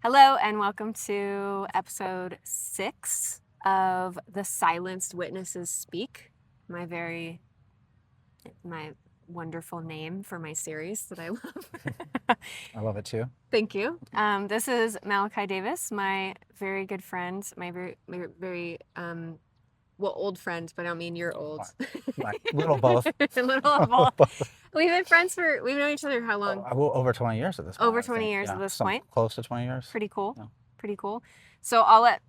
Hello and welcome to episode 6 of The Silenced Witnesses Speak, my wonderful name for my series that I love. I love it too. Thank you. This is Malachi Davis, my very good friend, my very old friend, but I don't mean you're old. Right. Little both. A little of both. We've known each other how long? Over 20 years at this point. Over 20 years at this point. Close to 20 years. Pretty cool. Yeah. Pretty cool. So I'll let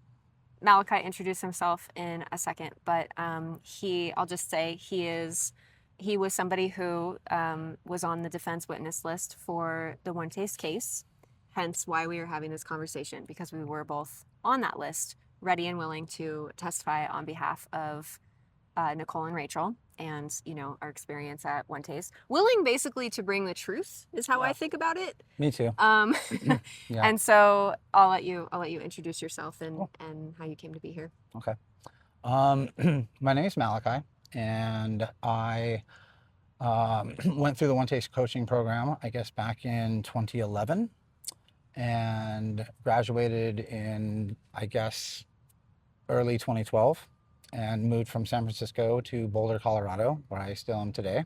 Malachi introduce himself in a second, but I'll just say he was somebody who was on the defense witness list for the OneTaste case, hence why we are having this conversation, because we were both on that list, ready and willing to testify on behalf of Nicole and Rachel, and our experience at OneTaste, willing basically to bring the truth is how I think about it. Me too. Yeah. And so I'll let you introduce yourself and how you came to be here. Okay. My name is Malachi, and I went through the OneTaste coaching program, I guess back in 2011, and graduated in, I guess, early 2012. And moved from San Francisco to Boulder, Colorado, where I still am today.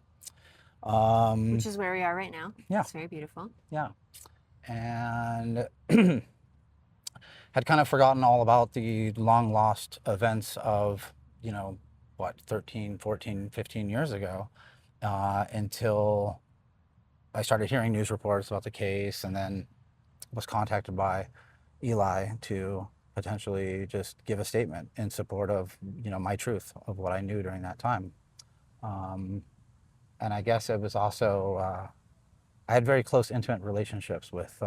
Which is where we are right now. Yeah. It's very beautiful. Yeah. And had kind of forgotten all about the long lost events of, 13, 14, 15 years ago, until I started hearing news reports about the case, and then was contacted by Eli to potentially just give a statement in support of, my truth of what I knew during that time. And I guess it was also, I had very close, intimate relationships with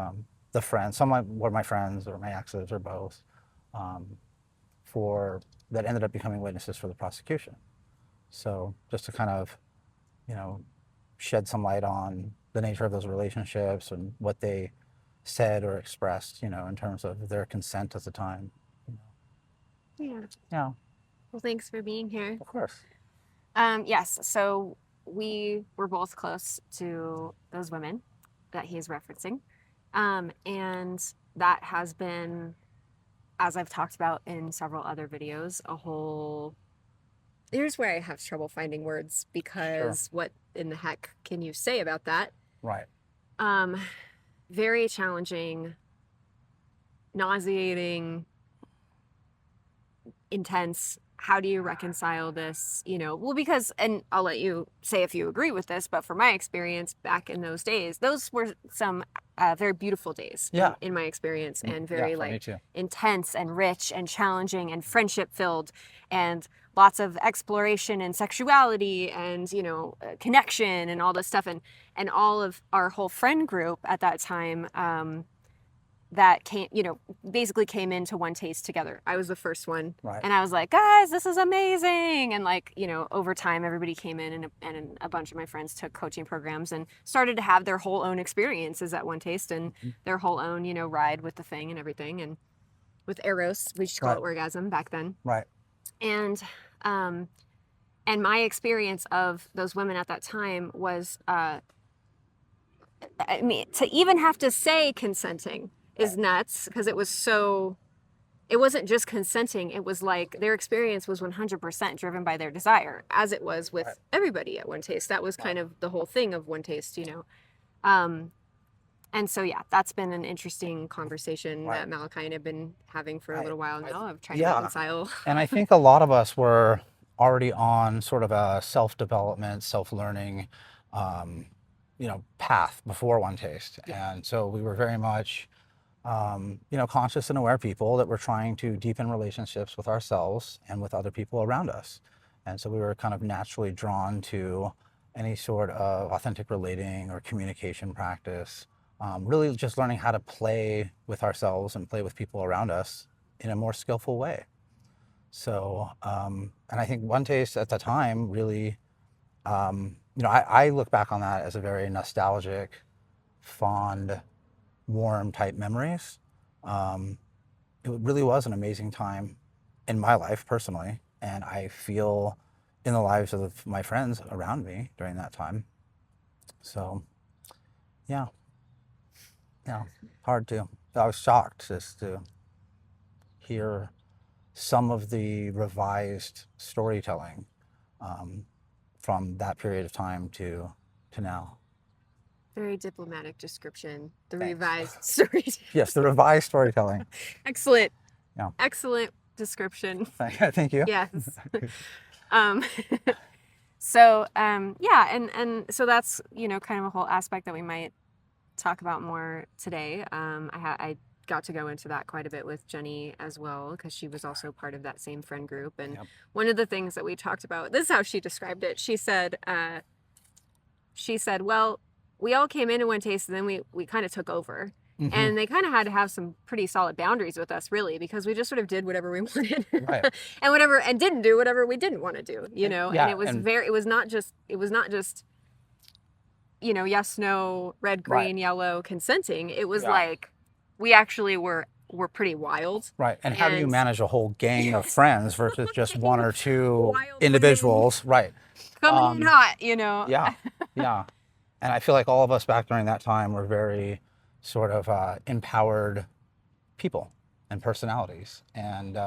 the friends. Some were my friends or my exes or both, that ended up becoming witnesses for the prosecution. So just to kind of, shed some light on the nature of those relationships and what they said or expressed, in terms of their consent at the time. Yeah. Yeah. Well, thanks for being here. Of course. Yes. So we were both close to those women that he is referencing. And that has been, as I've talked about in several other videos, here's where I have trouble finding words, because What in the heck can you say about that? Right. Very challenging, nauseating, intense. How do you reconcile this? Because, and I'll let you say if you agree with this, but from my experience back in those days, those were some very beautiful days in my experience, and very intense and rich and challenging and friendship filled, and lots of exploration and sexuality and, connection and all this stuff. And all of our whole friend group at that time, that came, basically came into OneTaste together. I was the first one. Right. And I was like, guys, this is amazing. And over time, everybody came in, and a bunch of my friends took coaching programs and started to have their whole own experiences at OneTaste, and their whole own, ride with the thing and everything. And with Eros, we used to call it orgasm back then. Right. And my experience of those women at that time was, to even have to say consenting is nuts, because it wasn't just consenting. It was like their experience was 100% driven by their desire, as it was with everybody at OneTaste. That was kind of the whole thing of OneTaste, and so, that's been an interesting conversation that Malachi and I have been having for a little while now, of trying to reconcile. And I think a lot of us were already on sort of a self-development, self-learning, path before OneTaste. And so we were very much, conscious and aware people that were trying to deepen relationships with ourselves and with other people around us. And so we were kind of naturally drawn to any sort of authentic relating or communication practice, really just learning how to play with ourselves and play with people around us in a more skillful way. So, and I think OneTaste at the time really, I look back on that as a very nostalgic, fond, warm type memories. It really was an amazing time in my life personally, and I feel in the lives of my friends around me during that time. So, yeah. Yeah, hard to. I was shocked just to hear some of the revised storytelling um, from that period of time to now. Very diplomatic description. The Thanks. revised story. Yes, the revised storytelling. Excellent. Yeah. Excellent description. Thank you. Yes. um, so yeah, and so that's, you know, kind of a whole aspect that we might talk about more today. I got to go into that quite a bit with Jenny as well, because she was also part of that same friend group. And Yep. one of the things that we talked about, this is how she described it. She said, well, we all came in and OneTaste, and then we kind of took over. Mm-hmm. And they kind of had to have some pretty solid boundaries with us, really, because we just sort of did whatever we wanted, right. and didn't do whatever we didn't want to do, you know. Yeah, and it was not just, you know, yes, no, red, green, right. yellow, consenting. It was like, we actually were pretty wild. Right. And how do you manage a whole gang of friends versus just one or two individuals? Right. Coming in hot, you know. Yeah. Yeah. And I feel like all of us back during that time were very sort of empowered people and personalities. And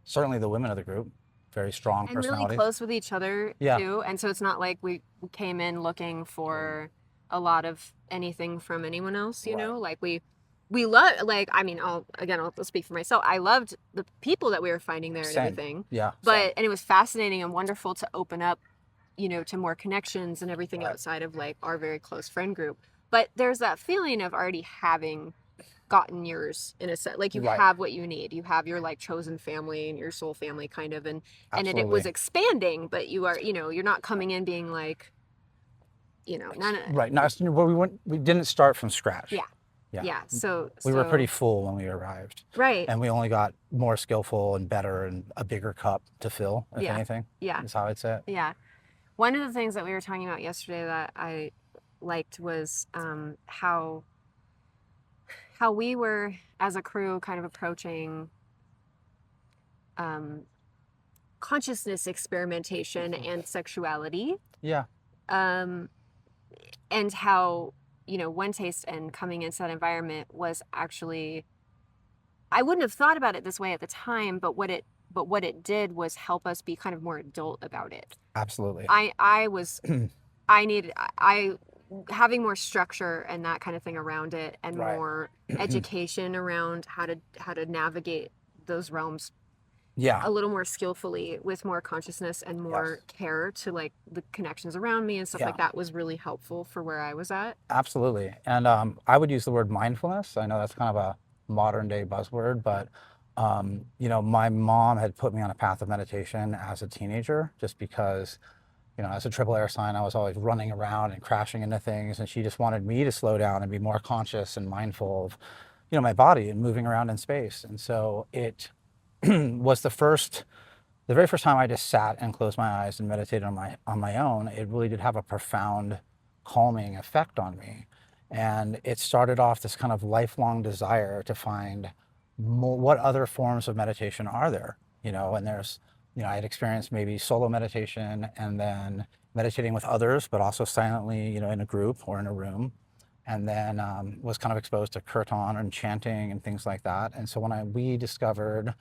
certainly the women of the group, very strong personalities. And really close with each other, too. And so it's not like we came in looking for a lot of anything from anyone else, you know? Like we love, like, I mean, I'll speak for myself. I loved the people that we were finding there and everything. Yeah. And it was fascinating and wonderful to open up, you know, to more connections and everything outside of like our very close friend group. But there's that feeling of already having gotten yours in a set, like you have what you need. You have your like chosen family and your soul family kind of, and it was expanding, but you are, you know, you're not coming in being like, you know, right. No, we didn't start from scratch. Yeah. So we were pretty full when we arrived. Right. And we only got more skillful and better and a bigger cup to fill, if anything. Yeah. Is how I'd say it. Yeah. One of the things that we were talking about yesterday that I liked was how we were, as a crew, kind of approaching consciousness experimentation and sexuality. Yeah. And how, you know, OneTaste and coming into that environment was actually, I wouldn't have thought about it this way at the time, but what it did was help us be kind of more adult about it. Absolutely. Having more structure and that kind of thing around it, and more education around how to navigate those realms a little more skillfully, with more consciousness and more care to like the connections around me and stuff like that, was really helpful for where I was at. Absolutely. And I would use the word mindfulness. I know that's kind of a modern day buzzword, but you know, my mom had put me on a path of meditation as a teenager, just because, you know, as a triple air sign, I was always running around and crashing into things, and she just wanted me to slow down and be more conscious and mindful of, you know, my body and moving around in space. And so it was the very first time I just sat and closed my eyes and meditated on my own. It really did have a profound calming effect on me. And it started off this kind of lifelong desire to find what other forms of meditation are there, you know. And there's, you know, I had experienced maybe solo meditation, and then meditating with others, but also silently, you know, in a group or in a room. And then was kind of exposed to kirtan and chanting and things like that. And so when we discovered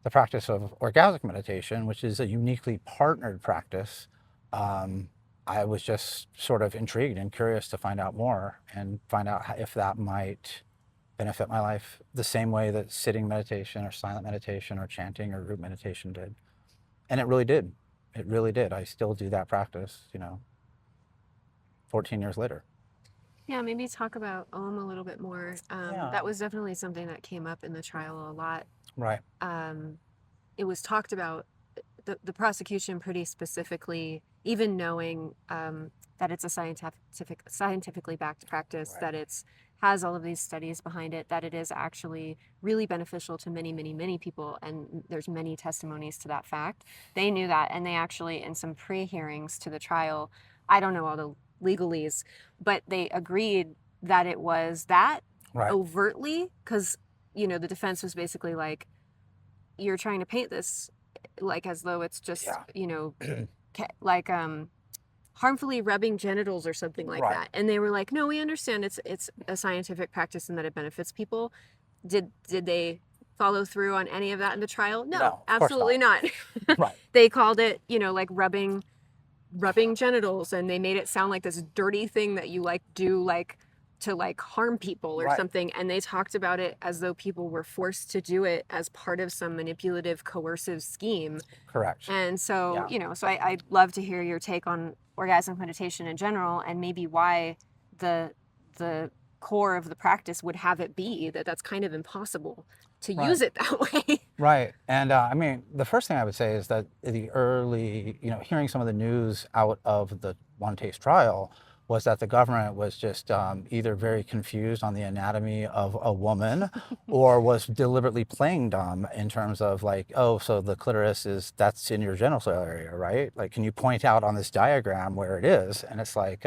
the practice of orgasmic meditation, which is a uniquely partnered practice, I was just sort of intrigued and curious to find out more and find out if that might benefit my life the same way that sitting meditation or silent meditation or chanting or group meditation did. And it really did. It really did. I still do that practice, you know, 14 years later. Yeah, maybe talk about Om a little bit more. That was definitely something that came up in the trial a lot. Right. It was talked about, the prosecution pretty specifically, even knowing that it's a scientifically backed practice, that it's has all of these studies behind it, that it is actually really beneficial to many, many, many people, and there's many testimonies to that fact. They knew that, and they actually, in some pre-hearings to the trial, I don't know all the legalese, but they agreed that it was that overtly, because, you know, the defense was basically like, you're trying to paint this like as though it's just, you know, like harmfully rubbing genitals or something like Right. that. And they were like, no, we understand it's a scientific practice and that it benefits people. Did they follow through on any of that in the trial? No, No, of absolutely not. Right. They called it, you know, like rubbing genitals, and they made it sound like this dirty thing that you like do like to like harm people or Right. something. And they talked about it as though people were forced to do it as part of some manipulative, coercive scheme. Correct. And so, Yeah. you know, so I'd love to hear your take on orgasmic meditation in general, and maybe why the core of the practice would have it be that that's kind of impossible to Right. use it that way. Right. And I mean, the first thing I would say is that the early, you know, hearing some of the news out of the OneTaste trial was that the government was just either very confused on the anatomy of a woman or was deliberately playing dumb in terms of like, oh, so the clitoris that's in your genital area, right? Like, can you point out on this diagram where it is? And it's like,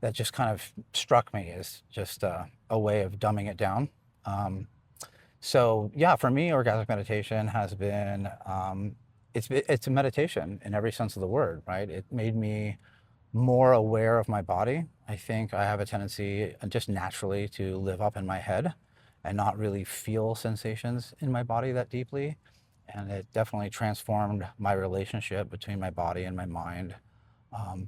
that just kind of struck me as just a way of dumbing it down. So yeah, for me, orgasmic meditation has been, it's a meditation in every sense of the word, right? It made me more aware of my body. I think I have a tendency just naturally to live up in my head and not really feel sensations in my body that deeply. And it definitely transformed my relationship between my body and my mind.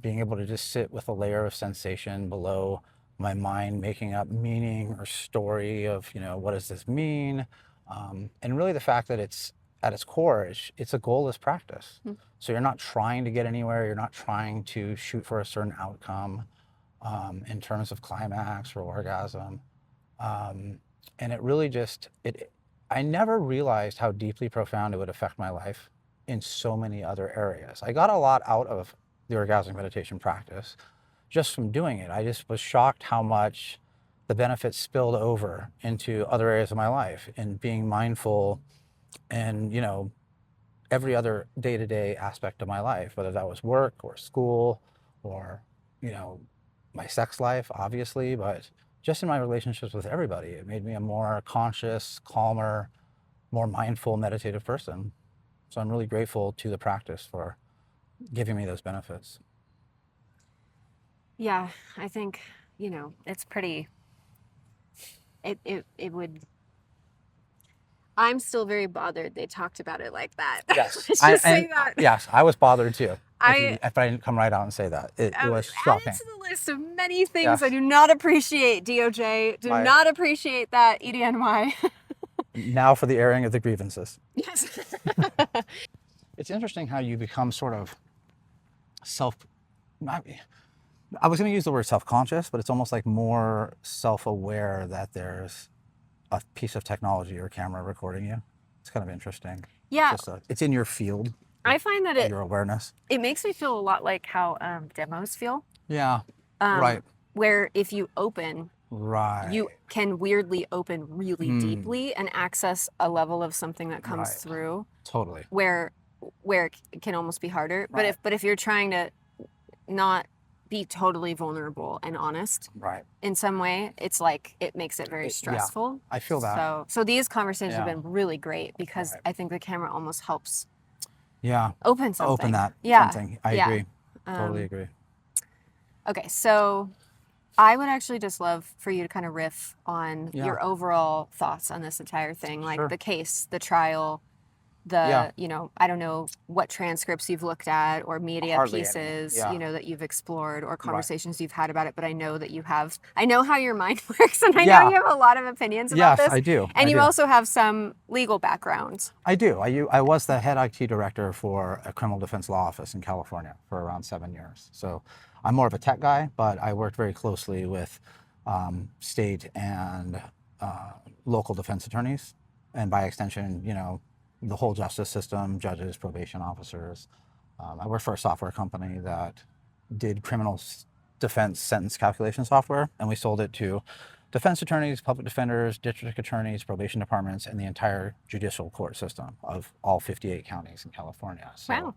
Being able to just sit with a layer of sensation below my mind, making up meaning or story of, you know, what does this mean? And really the fact that it's at its core, it's a goalless practice. So you're not trying to get anywhere. You're not trying to shoot for a certain outcome in terms of climax or orgasm. And it really just, I never realized how deeply profound it would affect my life in so many other areas. I got a lot out of the orgasmic meditation practice just from doing it. I just was shocked how much the benefits spilled over into other areas of my life, and being mindful and, you know, every other day-to-day aspect of my life, whether that was work or school or, you know, my sex life, obviously, but just in my relationships with everybody. It made me a more conscious, calmer, more mindful, meditative person. So I'm really grateful to the practice for giving me those benefits. Yeah, I think, you know, it's pretty, it would, I'm still very bothered they talked about it like that. Yes. Let's just say that. Yes, I was bothered too. If I didn't come right out and say that. It was shocking. Added to the list of many things I do not appreciate, DOJ. Do not appreciate that, EDNY. Now for the airing of the grievances. Yes. It's interesting how you become sort of I was going to use the word self-conscious, but it's almost like more self-aware that there's a piece of technology or camera recording you. It's kind of interesting. Yeah. It's in your field. I find that your awareness. It makes me feel a lot like how demos feel. Yeah. Right. Where if you open, right, you can weirdly open really deeply and access a level of something that comes through. Totally. Where it can almost be harder. Right. But if you're trying to not be totally vulnerable and honest, right, in some way, it's like it makes it very stressful. Yeah, I feel that. So these conversations have been really great because I think the camera almost helps. Yeah. Open something. Open that. Yeah. Something. I agree. Totally agree. Okay, so I would actually just love for you to kind of riff on your overall thoughts on this entire thing, like the case, the trial, you know, I don't know what transcripts you've looked at or media pieces, you know, that you've explored or conversations you've had about it, but I know that you have, I know how your mind works, and I know you have a lot of opinions about this. Yes, I do. And you also have some legal background. I do. I was the head IT director for a criminal defense law office in California for around 7 years. So I'm more of a tech guy, but I worked very closely with state and local defense attorneys, and by extension, you know, the whole justice system, judges, probation officers. I worked for a software company that did criminal defense sentence calculation software, and we sold it to defense attorneys, public defenders, district attorneys, probation departments, and the entire judicial court system of all 58 counties in California. So, wow.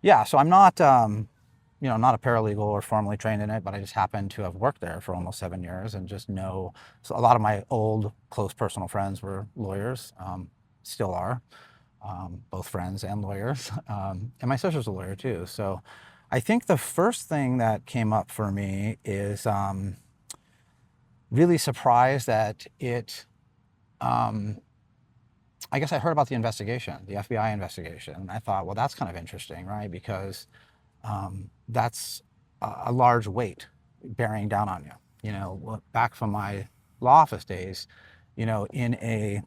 Yeah, so I'm not, you know, not a paralegal or formally trained in it, but I just happen to have worked there for almost 7 years and just know. So a lot of my old close personal friends were lawyers, still are. Both friends and lawyers, and my sister's a lawyer too. So I think the first thing that came up for me is really surprised that I guess I heard about the investigation, the FBI investigation, and I thought, well, that's kind of interesting, right? Because that's a large weight bearing down on you. You know, back from my law office days, you know, in a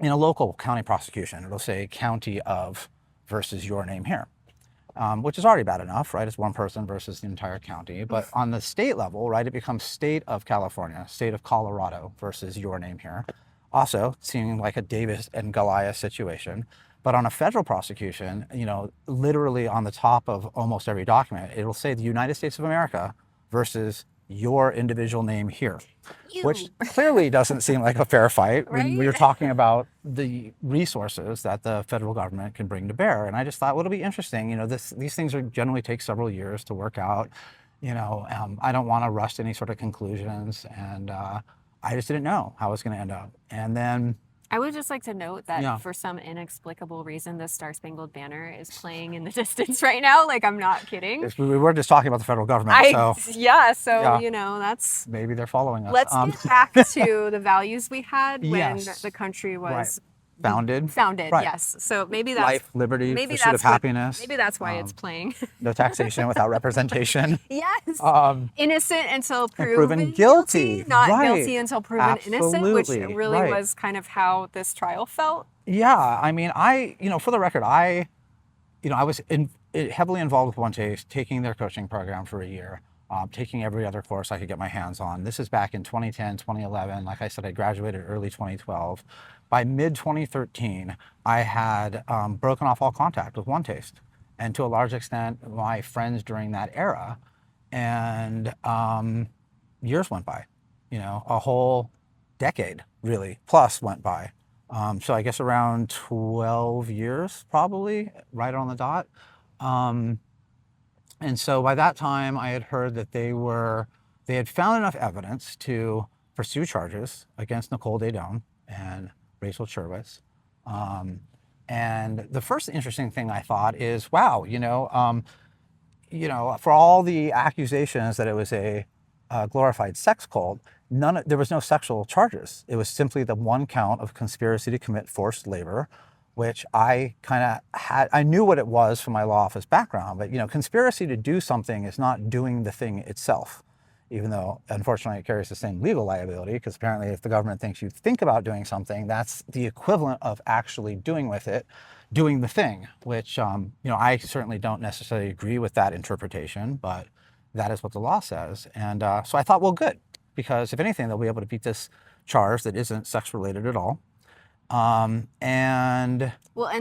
local county prosecution, it'll say county of versus your name here, which is already bad enough, right? It's one person versus the entire county. But on the state level, right, it becomes state of California, state of Colorado versus your name here. Also, seeming like a David and Goliath situation. But on a federal prosecution, you know, literally on the top of almost every document, it'll say the United States of America versus your individual name here, which clearly doesn't seem like a fair fight when we're talking about the resources that the federal government can bring to bear. And I just thought, well, it'll be interesting. You know, these things are generally take several years to work out. You know, I don't want to rush to any sort of conclusions, and I just didn't know how it was going to end up. And then I would just like to note that for some inexplicable reason, the Star Spangled Banner is playing in the distance right now. Like, I'm not kidding. We were just talking about the federal government. You know, that's... Maybe they're following us. Let's get back to the values we had when the country was... Founded, yes. So maybe that's... Life, liberty, pursuit of happiness. Maybe that's why it's playing. No taxation without representation. Yes. Innocent until proven guilty. Not guilty until proven innocent, which really was kind of how this trial felt. Yeah. I mean, for the record, I was heavily involved with OneTaste, taking their coaching program for a year. Taking every other course I could get my hands on. This is back in 2010, 2011. Like I said, I graduated early 2012. By mid-2013, I had broken off all contact with OneTaste, and to a large extent, my friends during that era. And years went by, you know, a whole decade, really, plus went by. So I guess around 12 years, probably, right on the dot. And so by that time, I had heard that they had found enough evidence to pursue charges against Nicole Daedone and Rachel Cherwitz. And the first interesting thing I thought is, wow, for all the accusations that it was a glorified sex cult, there was no sexual charges. It was simply the one count of conspiracy to commit forced labor, which I knew what it was from my law office background, but conspiracy to do something is not doing the thing itself, even though unfortunately it carries the same legal liability, because apparently if the government thinks you think about doing something, that's the equivalent of actually doing the thing, which I certainly don't necessarily agree with that interpretation, but that is what the law says. And so I thought, well, good, because if anything, they'll be able to beat this charge that isn't sex related at all. And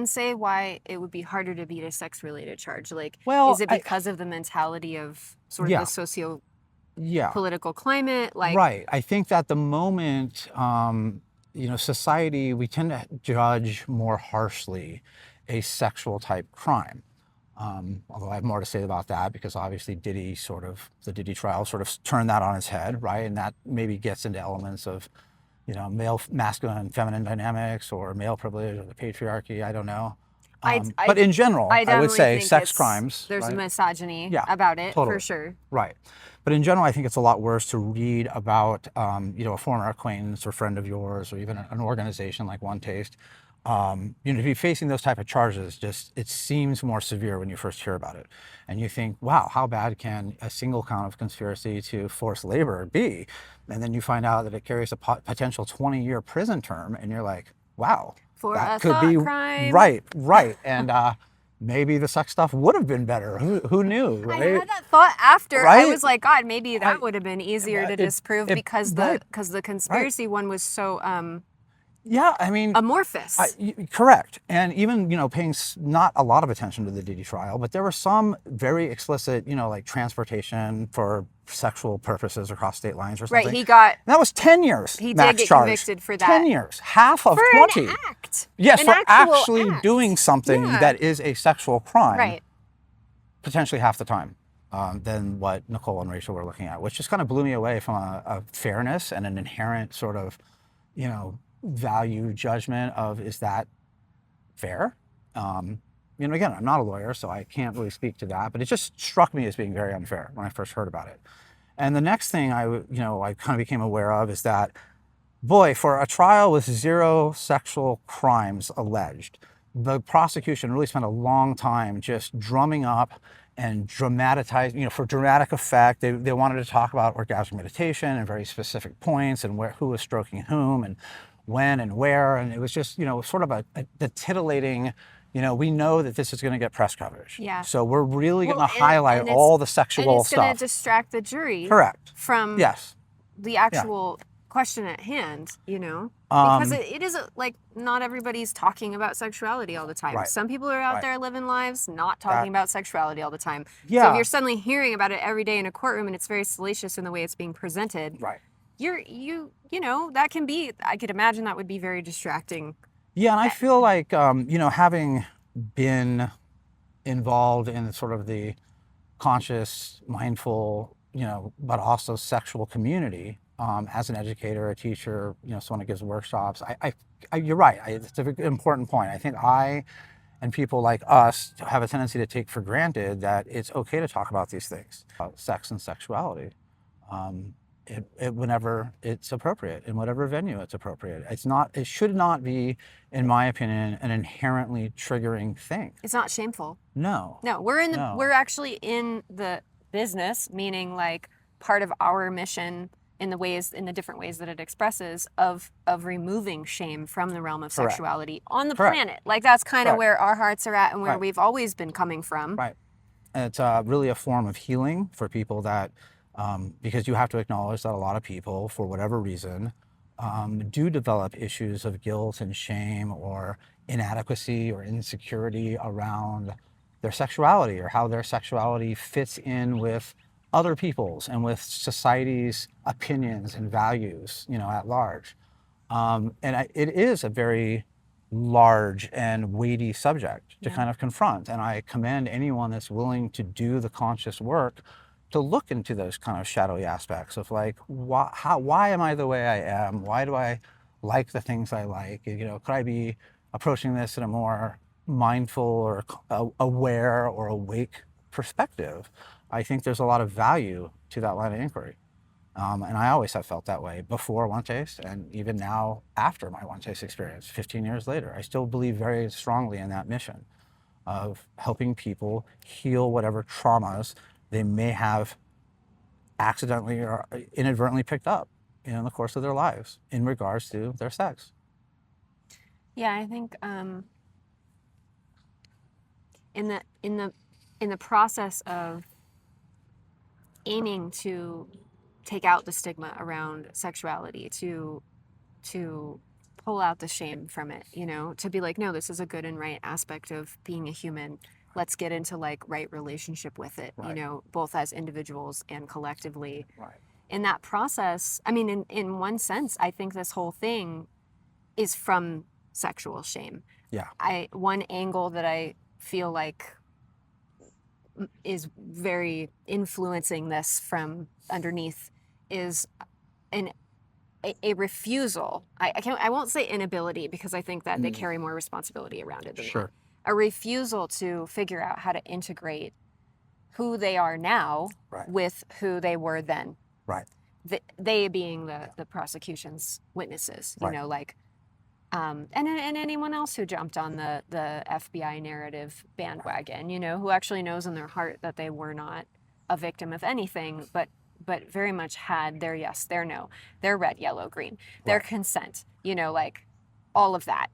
say why it would be harder to beat a sex-related charge. Is it because of the mentality of sort of the socio-political climate? Right. I think that the moment, society, we tend to judge more harshly a sexual type crime. Although I have more to say about that, because obviously the Diddy trial sort of turned that on its head, right? And that maybe gets into elements of male, masculine, and feminine dynamics, or male privilege, or the patriarchy. I don't know. But in general, I would say sex crimes. There's misogyny about it, for sure. Right. But in general, I think it's a lot worse to read about, a former acquaintance or friend of yours, or even an organization like OneTaste. To be facing those type of charges, it seems more severe when you first hear about it. And you think, wow, how bad can a single count of conspiracy to force labor be? And then you find out that it carries a potential 20-year prison term, and you're like, wow, that could be crime. Right. And maybe the sex stuff would have been better. Who knew, right? I had that thought after. Right? I was like, God, maybe that would have been easier to disprove, because the conspiracy one was so amorphous. Correct. And even, paying not a lot of attention to the Diddy trial, but there were some very explicit, like transportation for sexual purposes across state lines or something. Right, that was 10 years. He did get convicted for that. 10 years. Half of 20. For an act. Yes, for actually doing something that is a sexual crime. Right. Potentially half the time than what Nicole and Rachel were looking at, which just kind of blew me away from a fairness and an inherent sort of, value judgment of, is that fair? you know, again, I'm not a lawyer, so I can't really speak to that, but it just struck me as being very unfair when I first heard about it. And the next thing I kind of became aware of is that, boy, for a trial with 0 sexual crimes alleged, the prosecution really spent a long time just drumming up and dramatizing, you know, for dramatic effect. They wanted to talk about orgasmic meditation and very specific points and who was stroking whom and when and where. And it was just, you know, sort of the titillating, you know, we know that this is going to get press coverage. Yeah. So we're really going to highlight all the sexual stuff. And it's going to distract the jury. Correct. From the actual question at hand, you know, because it is like not everybody's talking about sexuality all the time. Right. Some people are out there living lives not talking about sexuality all the time. Yeah. So if you're suddenly hearing about it every day in a courtroom and it's very salacious in the way it's being presented, right, you know, that can be, I could imagine that would be very distracting. Yeah, and I feel like, you know, having been involved in sort of the conscious, mindful, you know, but also sexual community, as an educator, a teacher, you know, someone who gives workshops, you're right. It's an important point. I think I and people like us have a tendency to take for granted that it's okay to talk about these things, about sex and sexuality. Whenever it's appropriate, in whatever venue it's appropriate. It should not be, in my opinion, an inherently triggering thing. It's not shameful. No. No, we're actually in the business, meaning like part of our mission in the different ways that it expresses of removing shame from the realm of sexuality on the planet. Like that's kind of where our hearts are at and where we've always been coming from. Right. And it's really a form of healing for people that, because you have to acknowledge that a lot of people, for whatever reason, do develop issues of guilt and shame or inadequacy or insecurity around their sexuality or how their sexuality fits in with other people's and with society's opinions and values, you know, at large. It is a very large and weighty subject to kind of confront. And I commend anyone that's willing to do the conscious work to look into those kind of shadowy aspects of like, why am I the way I am? Why do I like the things I like? You know, could I be approaching this in a more mindful or aware or awake perspective? I think there's a lot of value to that line of inquiry. And I always have felt that way before OneTaste, and even now after my OneTaste experience, 15 years later. I still believe very strongly in that mission of helping people heal whatever traumas they may have accidentally or inadvertently picked up in the course of their lives in regards to their sex. Yeah, I think in the process of aiming to take out the stigma around sexuality, to pull out the shame from it, you know, to be like, no, this is a good and right aspect of being a human. Let's get into like right relationship with it, you know, both as individuals and collectively. Right. In that process, I mean, in one sense, I think this whole thing is from sexual shame. Yeah. One angle that I feel like is very influencing this from underneath is a refusal. I won't say inability, because I think that they carry more responsibility around it than that. A refusal to figure out how to integrate who they are now with who they were then. Right. They being the prosecution's witnesses, you know, like, and anyone else who jumped on the FBI narrative bandwagon, you know, who actually knows in their heart that they were not a victim of anything, but very much had their yes, their no, their red, yellow, green, their consent, you know, like all of that.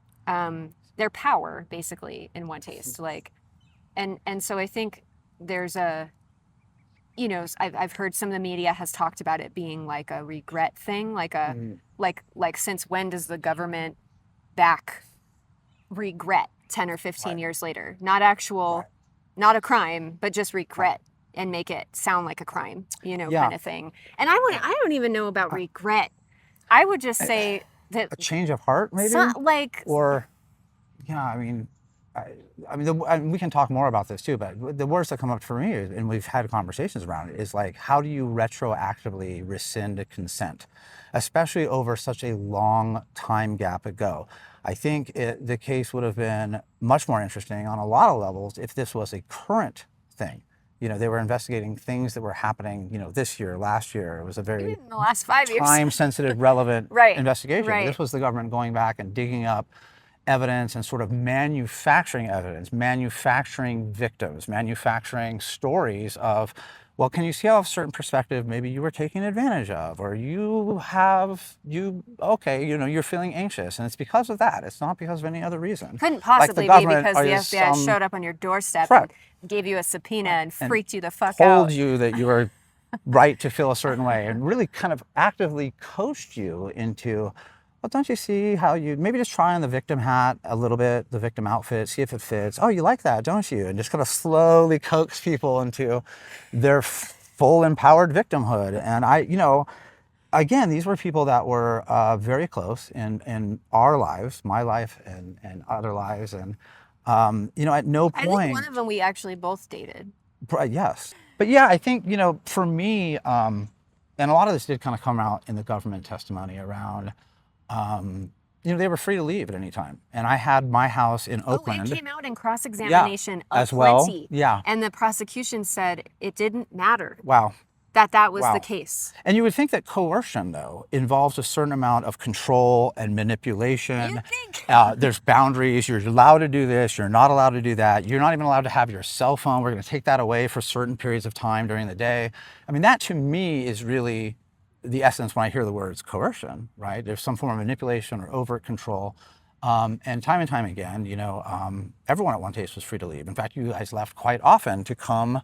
Their power, basically, in OneTaste, like, and so I think there's a, you know, I've heard some of the media has talked about it being like a regret thing, like a, like since when does the government back regret 10 or 15 years later? Not actual, not a crime, but just regret and make it sound like a crime, you know, kind of thing. And I don't even know about regret. I would just say that a change of heart, maybe, like, or. Yeah, I mean, I mean, we can talk more about this too, but the words that come up for me, and we've had conversations around it, is like, how do you retroactively rescind a consent, especially over such a long time gap ago? I think the case would have been much more interesting on a lot of levels if this was a current thing. You know, they were investigating things that were happening, you know, this year, last year. It was a very Even in the last 5 years. time-sensitive, relevant Right, investigation. right. This was the government going back and digging up evidence and sort of manufacturing evidence, manufacturing victims, manufacturing stories of, well, can you see how a certain perspective maybe you were taken advantage of, or okay, you know, you're feeling anxious, and it's because of that. It's not because of any other reason. Couldn't possibly be because the FBI showed up on your doorstep and gave you a subpoena and freaked you the fuck out. Told you that you were right to feel a certain way, and really kind of actively coached you into, well, don't you see how you maybe just try on the victim hat a little bit, the victim outfit, see if it fits. Oh, you like that, don't you? And just kind of slowly coax people into their full empowered victimhood. And you know, again, these were people that were very close in our lives, my life and other lives. And, you know, at no point. I think one of them we actually both dated. Yes. But yeah, I think, you know, for me, and a lot of this did kind of come out in the government testimony around, you know, they were free to leave at any time. And I had my house in Oakland. It came out in cross-examination of as well. plenty. Yeah. And the prosecution said it didn't matter. Wow. That was the case. And you would think that coercion, though, involves a certain amount of control and manipulation. You'd think. There's boundaries. You're allowed to do this. You're not allowed to do that. You're not even allowed to have your cell phone. We're going to take that away for certain periods of time during the day. I mean, that to me is really the essence when I hear the words coercion, right? There's some form of manipulation or overt control. And time again, you know, everyone at OneTaste was free to leave. In fact, you guys left quite often to come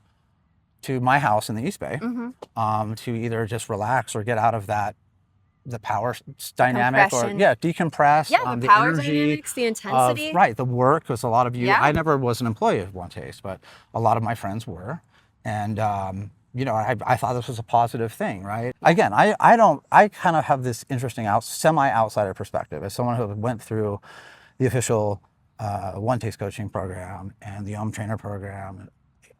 to my house in the East Bay, to either just relax or get out of the power dynamic, or decompress. Yeah, the power dynamics, the intensity. The work, because a lot of you, I never was an employee of OneTaste, but a lot of my friends were. And, you know, I thought this was a positive thing, right? Again, I kind of have this interesting semi-outsider perspective as someone who went through the official OneTaste coaching program and the Trainer program,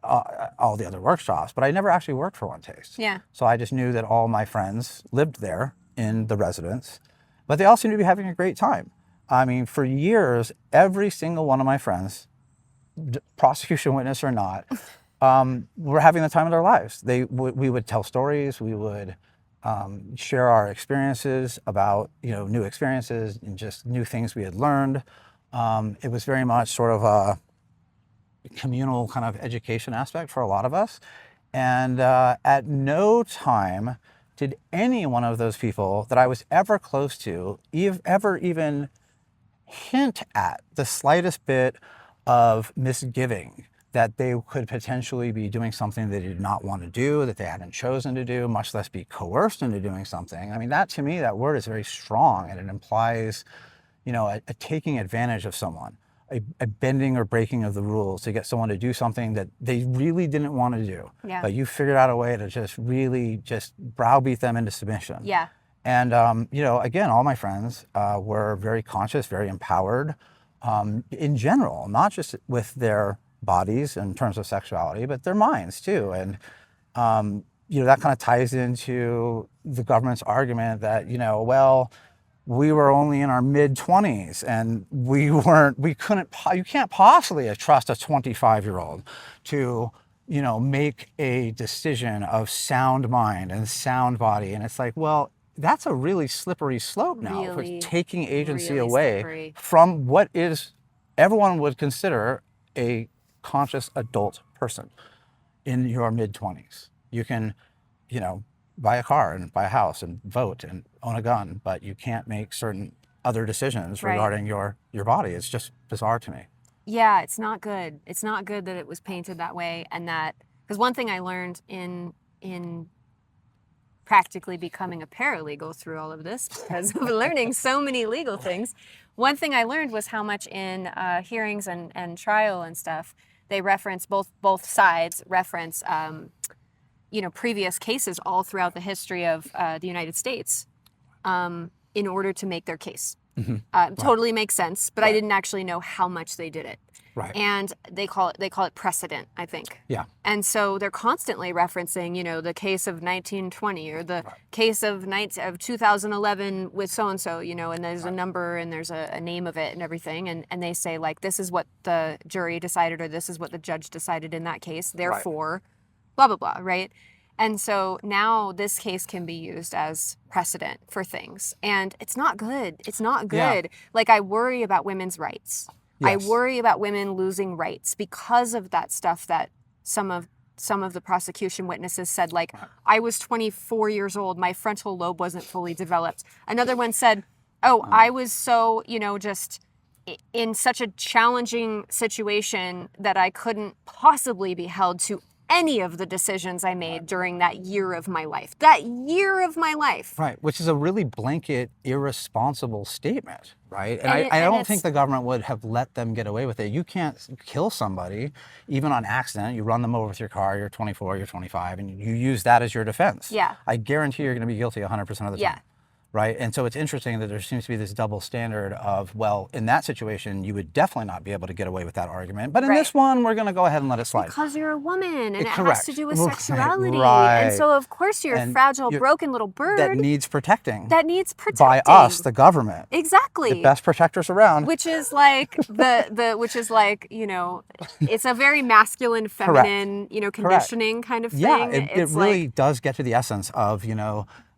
all the other workshops, but I never actually worked for OneTaste. Yeah. So I just knew that all my friends lived there in the residence, but they all seemed to be having a great time. I mean, for years, every single one of my friends, prosecution witness or not, were having the time of their lives. We would tell stories. We would share our experiences about, you know, new experiences and just new things we had learned. It was very much sort of a communal kind of education aspect for a lot of us. And at no time did any one of those people that I was ever close to ever even hint at the slightest bit of misgiving that they could potentially be doing something they did not want to do, that they hadn't chosen to do, much less be coerced into doing something. I mean, that to me, that word is very strong, and it implies, you know, a taking advantage of someone, a bending or breaking of the rules to get someone to do something that they really didn't want to do. Yeah. But you figured out a way to just really just browbeat them into submission. Yeah. And, you know, again, all my friends were very conscious, very empowered in general, not just with their bodies in terms of sexuality, but their minds too. And, you know, that kind of ties into the government's argument that, you know, well, we were only in our mid-20s and you can't possibly trust a 25-year-old to, you know, make a decision of sound mind and sound body. And it's like, well, that's a really slippery slope now. Really, for taking agency really away slippery. From what is everyone would consider a conscious adult person in your mid-20s. You can, you know, buy a car and buy a house and vote and own a gun, but you can't make certain other decisions regarding your body. It's just bizarre to me. Yeah, it's not good. It's not good that it was painted that way, and that, because one thing I learned in practically becoming a paralegal through all of this, because of learning so many legal things, one thing I learned was how much in hearings and trial and stuff, they reference, both sides reference, you know, previous cases all throughout the history of the United States in order to make their case. Mm-hmm. Totally makes sense, but I didn't actually know how much they did it. Right. And they call it precedent, I think. Yeah. And so they're constantly referencing, the case of 1920 or the case of 2011 with so-and-so, and there's a number and there's a name of it and everything. And they say, like, this is what the jury decided or this is what the judge decided in that case. Therefore, blah, blah, blah, right? And so now this case can be used as precedent for things. And it's not good. It's not good. Yeah. Like, I worry about women's rights. Yes. I worry about women losing rights because of that stuff that some of the prosecution witnesses said, like, I was 24 years old. My frontal lobe wasn't fully developed. Another one said, I was so, just in such a challenging situation that I couldn't possibly be held to any of the decisions I made during that year of my life. That year of my life. Right, which is a really blanket, irresponsible statement, right? And I don't think the government would have let them get away with it. You can't kill somebody, even on accident. You run them over with your car, you're 24, you're 25, and you use that as your defense. Yeah. I guarantee you're going to be guilty 100% of the time. Yeah. Right. And so it's interesting that there seems to be this double standard of, well, in that situation, you would definitely not be able to get away with that argument. But in this one, we're going to go ahead and let it slide. Because you're a woman and it Correct. has to do with sexuality. Right. And so, of course, you're a fragile, broken little bird. That needs protecting. That needs protecting. By us, the government. Exactly. The best protectors around. Which is like, it's a very masculine, feminine, conditioning kind of thing. Yeah, it really does get to the essence of,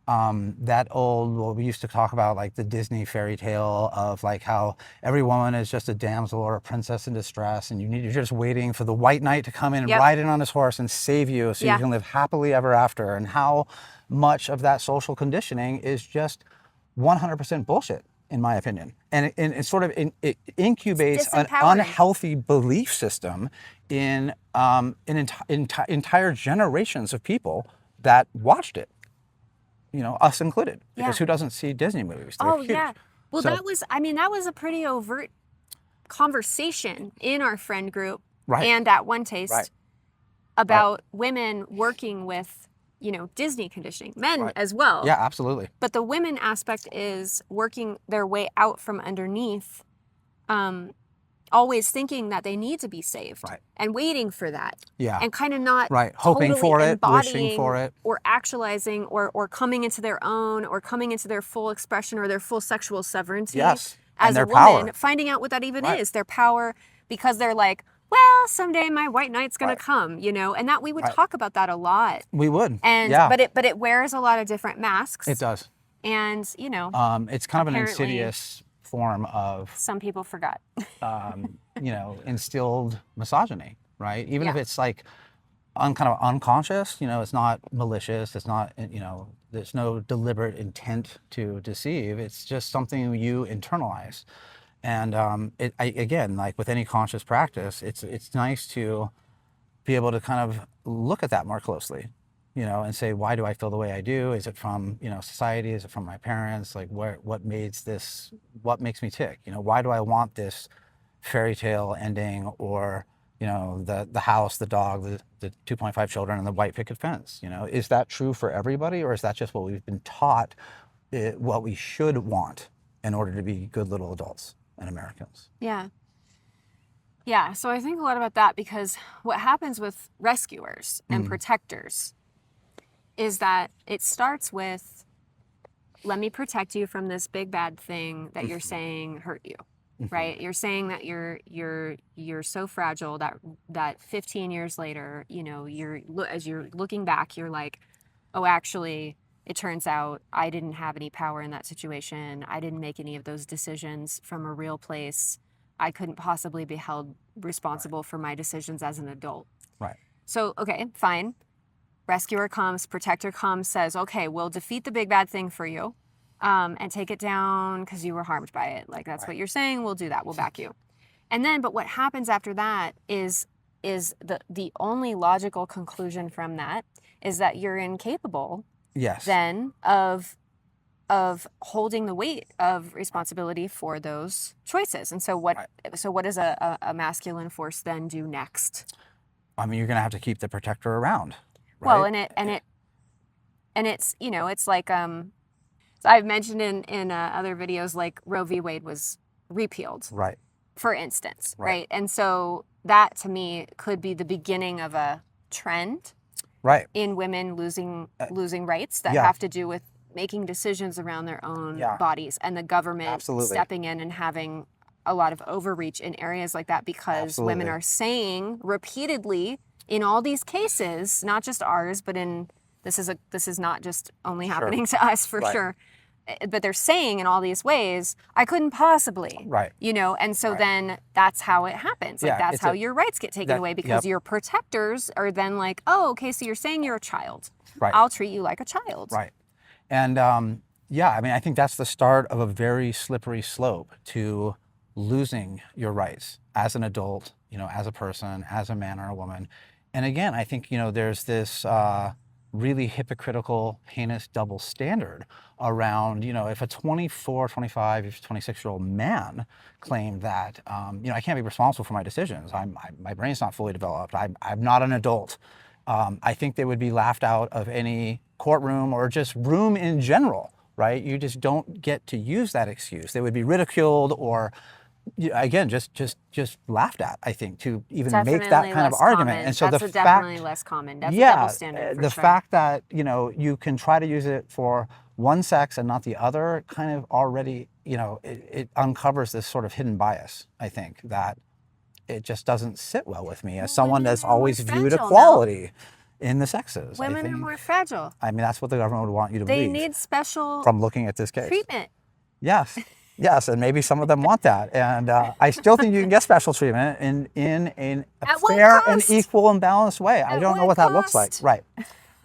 that old, we used to talk about, like, the Disney fairy tale of, like, how every woman is just a damsel or a princess in distress, and you're just waiting for the white knight to come in and ride in on his horse and save you so you can live happily ever after. And how much of that social conditioning is just 100% bullshit, in my opinion. And it sort of it incubates an unhealthy belief system in entire generations of people that watched it. Us included, because who doesn't see Disney movies? They're huge. Yeah. Well, that was a pretty overt conversation in our friend group and at OneTaste about women working with, Disney conditioning, men as well. Yeah, absolutely. But the women aspect is working their way out from underneath, always thinking that they need to be saved and waiting for that. Yeah. And kind of not hoping for it, wishing for it. Or actualizing or coming into their own or coming into their full expression or their full sexual sovereignty as a woman, power. Finding out what that even is, their power, because they're like, well, someday my white knight's going to come, and that we would talk about that a lot. We would. And but it wears a lot of different masks. It does. And, it's kind of an insidious form of, some people forgot, instilled misogyny, right? Even if it's like kind of unconscious, it's not malicious, it's not, there's no deliberate intent to deceive. It's just something you internalize. And again, like with any conscious practice, it's nice to be able to kind of look at that more closely. And say, why do I feel the way I do? Is it from, society? Is it from my parents? Like, what makes me tick? Why do I want this fairy tale ending, or, the house, the dog, the 2.5 children, and the white picket fence? Is that true for everybody, or is that just what we've been taught, what we should want in order to be good little adults and Americans? Yeah. Yeah, so I think a lot about that, because what happens with rescuers and protectors is that it starts with, let me protect you from this big bad thing that you're saying hurt you, right? You're saying that you're so fragile that 15 years later, as you're looking back, you're like, oh, actually, it turns out I didn't have any power in that situation. I didn't make any of those decisions from a real place. I couldn't possibly be held responsible for my decisions as an adult. Right. So, okay, fine. Rescuer comes, protector comes, says, okay, we'll defeat the big bad thing for you and take it down because you were harmed by it. Like, that's what you're saying. We'll do that. We'll back you. And then, but what happens after that is the only logical conclusion from that is that you're incapable then of holding the weight of responsibility for those choices. And so what does a masculine force then do next? I mean, you're going to have to keep the protector around. Right? Well, and it's it's like so I've mentioned in other videos, like Roe v. Wade was repealed. Right. for instance, right? And so that to me could be the beginning of a trend in women losing rights that have to do with making decisions around their own bodies, and the government stepping in and having a lot of overreach in areas like that, because women are saying repeatedly in all these cases, not just ours, but this is not just only happening to us for sure, but they're saying in all these ways, I couldn't possibly, you know, and so then that's how it happens. Like that's how your rights get taken away, because your protectors are then like, oh, okay, so you're saying you're a child. I'll treat you like a child. And I mean, I think that's the start of a very slippery slope to losing your rights as an adult, you know, as a person, as a man or a woman. And again, I think, you know, there's this really hypocritical, heinous double standard around, you know, if a 24, 25, 26-year-old man claimed that, you know, I can't be responsible for my decisions. My brain's not fully developed. I'm not an adult. I think they would be laughed out of any courtroom or just room in general, right? You just don't get to use that excuse. They would be ridiculed or, again, just laughed at, I think, to even make that kind of argument. And so that's definitely less common. That's a double standard for the fact that, you know, you can try to use it for one sex and not the other kind of already, you know, it uncovers this sort of hidden bias, I think, that it just doesn't sit well with me as someone that's always viewed equality in the sexes. Women are more fragile. I mean, that's what the government would want you to believe. They need special from looking at this case. Treatment. Yes. Yes, and maybe some of them want that. And I still think you can get special treatment in a fair and equal and balanced way. I don't know what that looks like. Right.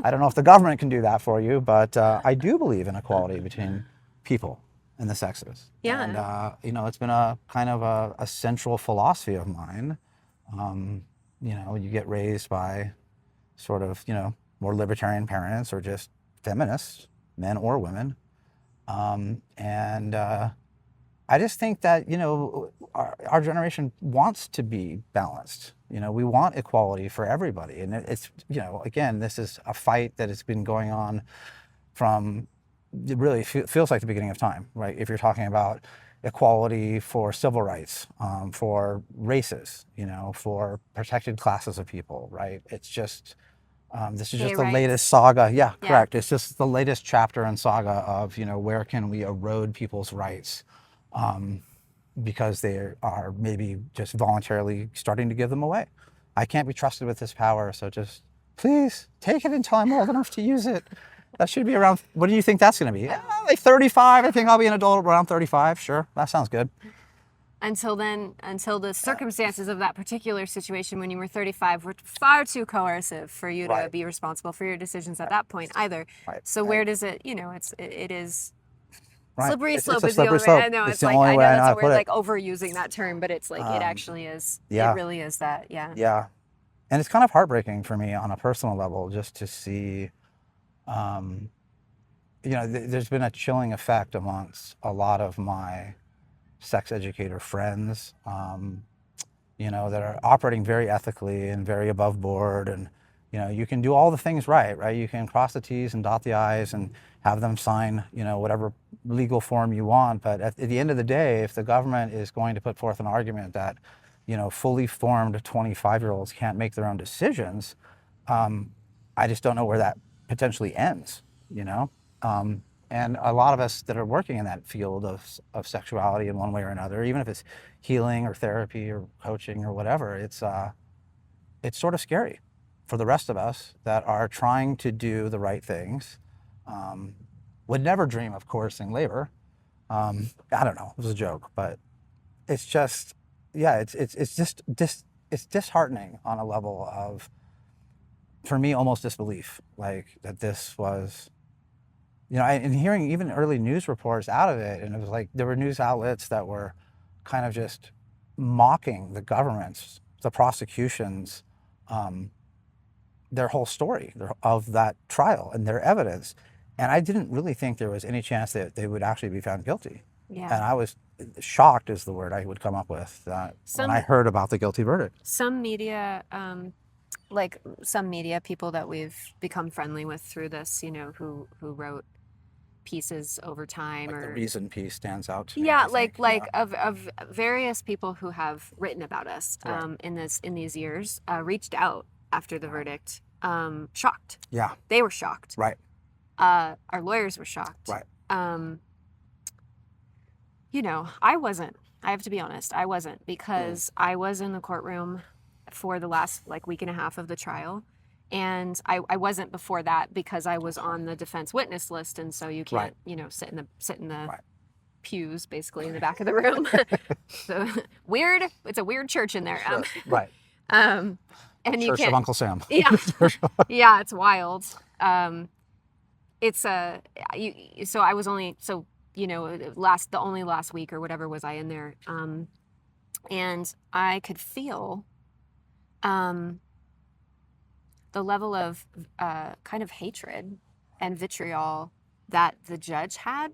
I don't know if the government can do that for you, but I do believe in equality between people and the sexes. Yeah. And, you know, it's been a kind of a central philosophy of mine. You know, you get raised by sort of, you know, more libertarian parents or just feminists, men or women. I just think that, you know, our generation wants to be balanced. You know, we want equality for everybody. And it's, you know, again, this is a fight that has been going on from, it really feels like the beginning of time, right? If you're talking about equality for civil rights, for races, you know, for protected classes of people, right? It's just, this is just the latest saga. Yeah, correct. It's just the latest chapter and saga of, you know, where can we erode people's rights because they are maybe just voluntarily starting to give them away. I can't be trusted with this power, so just please take it until I'm old enough to use it. That should be around, what do you think that's going to be? Like 35, I think I'll be an adult around 35. Sure, that sounds good. Until then, until the circumstances of that particular situation when you were 35 were far too coercive for you to be responsible for your decisions at that point either. So where does it, you know, it is slippery slope is the only way. I know it's like, I know that's we're like overusing that term, but it's like it actually is. It really is that. Yeah. And it's kind of heartbreaking for me on a personal level just to see, you know, there's been a chilling effect amongst a lot of my sex educator friends, you know, that are operating very ethically and very above board. And, you know, you can do all the things right? You can cross the T's and dot the I's and have them sign, you know, whatever legal form you want. But at the end of the day, if the government is going to put forth an argument that, you know, fully formed 25-year-olds can't make their own decisions, I just don't know where that potentially ends, you know? And a lot of us that are working in that field of sexuality in one way or another, even if it's healing or therapy or coaching or whatever, it's sort of scary for the rest of us that are trying to do the right things. Would never dream of coercing labor. I don't know, it was a joke, but it's just, yeah, it's disheartening on a level of, for me, almost disbelief, like that this was, you know, and hearing even early news reports out of it, and it was like there were news outlets that were kind of just mocking the governments, the prosecutions, their whole story of that trial and their evidence. And I didn't really think there was any chance that they would actually be found guilty. Yeah. And I was shocked is the word I would come up with when I heard about the guilty verdict. Some media, like some media people that we've become friendly with through this, you know, who wrote pieces over time, like or the reason piece stands out to me. yeah, I think. of various people who have written about us in these years reached out after the verdict, shocked. Yeah. They were shocked. Right. Our lawyers were shocked. Right. You know, I wasn't. I have to be honest, I wasn't, because I was in the courtroom for the last like week and a half of the trial. And I wasn't before that because I was on the defense witness list, and so you can't, you know, sit in the pews, basically in the back of the room. So weird. It's a weird church in there. Sure. Right. And Church you can't. of Uncle Sam. Yeah. Yeah, it's wild. It's so I was only you know, the only last week or whatever was I in there, and I could feel the level of kind of hatred and vitriol that the judge had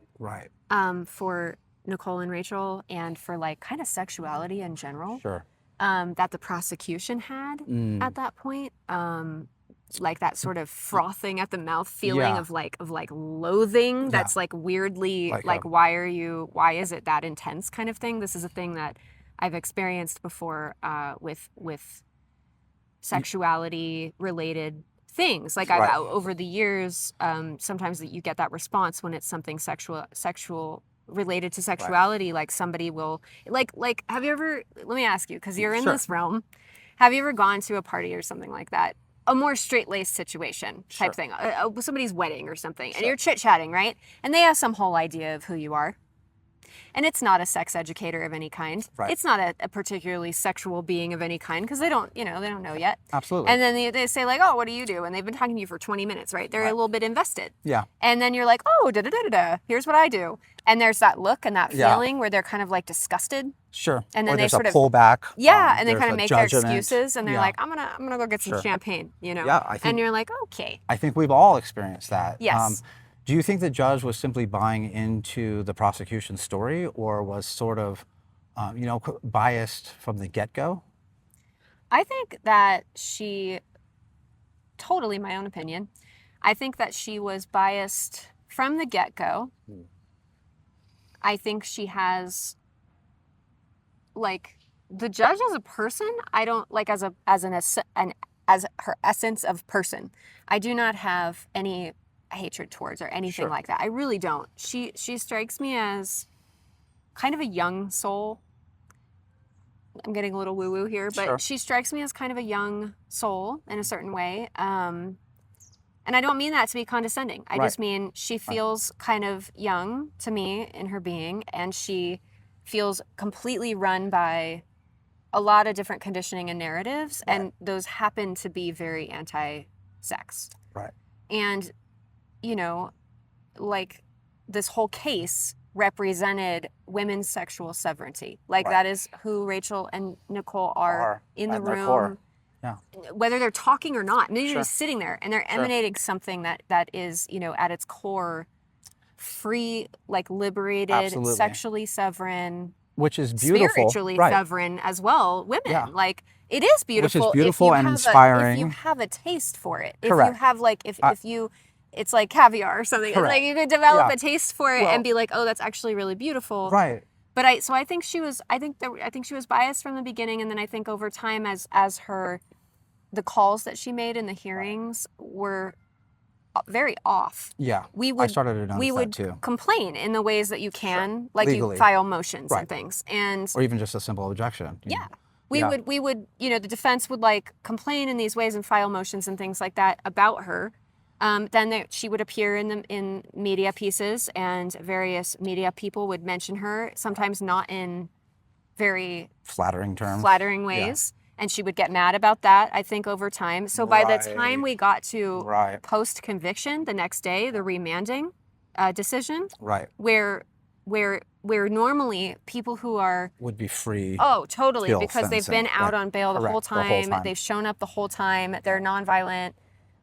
for Nicole and Rachel, and for like kind of sexuality in general. Sure. That the prosecution had at that point. Like that sort of frothing at the mouth feeling of like loathing that's like weirdly like why is it that intense kind of thing. This is a thing that I've experienced before with sexuality related things. Like I've over the years, sometimes that you get that response when it's something sexual related to sexuality. Like somebody will like have you ever, let me ask you, because you're in this realm, have you ever gone to a party or something like that, a more straight-laced situation type thing, somebody's wedding or something, and you're chit-chatting, right? And they have some whole idea of who you are. And it's not a sex educator of any kind. It's not a particularly sexual being of any kind, because they don't know yet. Absolutely. And then they say like, oh, what do you do? And they've been talking to you for 20 minutes, right? They're a little bit invested. Yeah. And then you're like, oh, da-da-da-da-da, here's what I do. And there's that look and that feeling where they're kind of like disgusted. Sure. And then or they sort of pullback. Yeah, and they kind of make their excuses, and they're like, I'm gonna go get some champagne, you know. Yeah, I think, and you're like, okay. I think we've all experienced that. Yes. Do you think the judge was simply buying into the prosecution's story, or was sort of, biased from the get-go? I think that she, totally my own opinion, I think that she was biased from the get-go. I think she has, like, the judge as a person, I don't, like, as her essence of person, I do not have any hatred towards or anything like that. I really don't. She strikes me as kind of a young soul. I'm getting a little woo-woo here, but she strikes me as kind of a young soul in a certain way. And I don't mean that to be condescending. I just mean she feels kind of young to me in her being, and she feels completely run by a lot of different conditioning and narratives, and those happen to be very anti-sex. Right. And you know, like this whole case represented women's sexual sovereignty. Like that is who Rachel and Nicole are in the room. Yeah. Whether they're talking or not. And they're just sitting there, and they're emanating something that is, you know, at its core free, like liberated, sexually sovereign. Which is beautiful. Spiritually sovereign as well, women. Yeah. Like it is beautiful. Which is beautiful and inspiring. If you have a taste for it. If you have like, if you, it's like caviar or something. Correct. Like you could develop a taste for it and be like, oh, that's actually really beautiful. Right. But I think she was biased from the beginning, and then I think over time, as the calls that she made in the hearings were very off. Yeah. I started to notice that too. Complain in the ways that you can, like legally. You file motions and things, or even just a simple objection. Yeah. We would, you know, the defense would like complain in these ways and file motions and things like that about her. Then she would appear in media pieces, and various media people would mention her, sometimes not in very flattering ways. And she would get mad about that, I think, over time. So by the time we got to post-conviction, the next day, the remanding decision, where normally people who would be free. Oh, totally, because they've been out on bail the whole time. They've shown up the whole time. They're nonviolent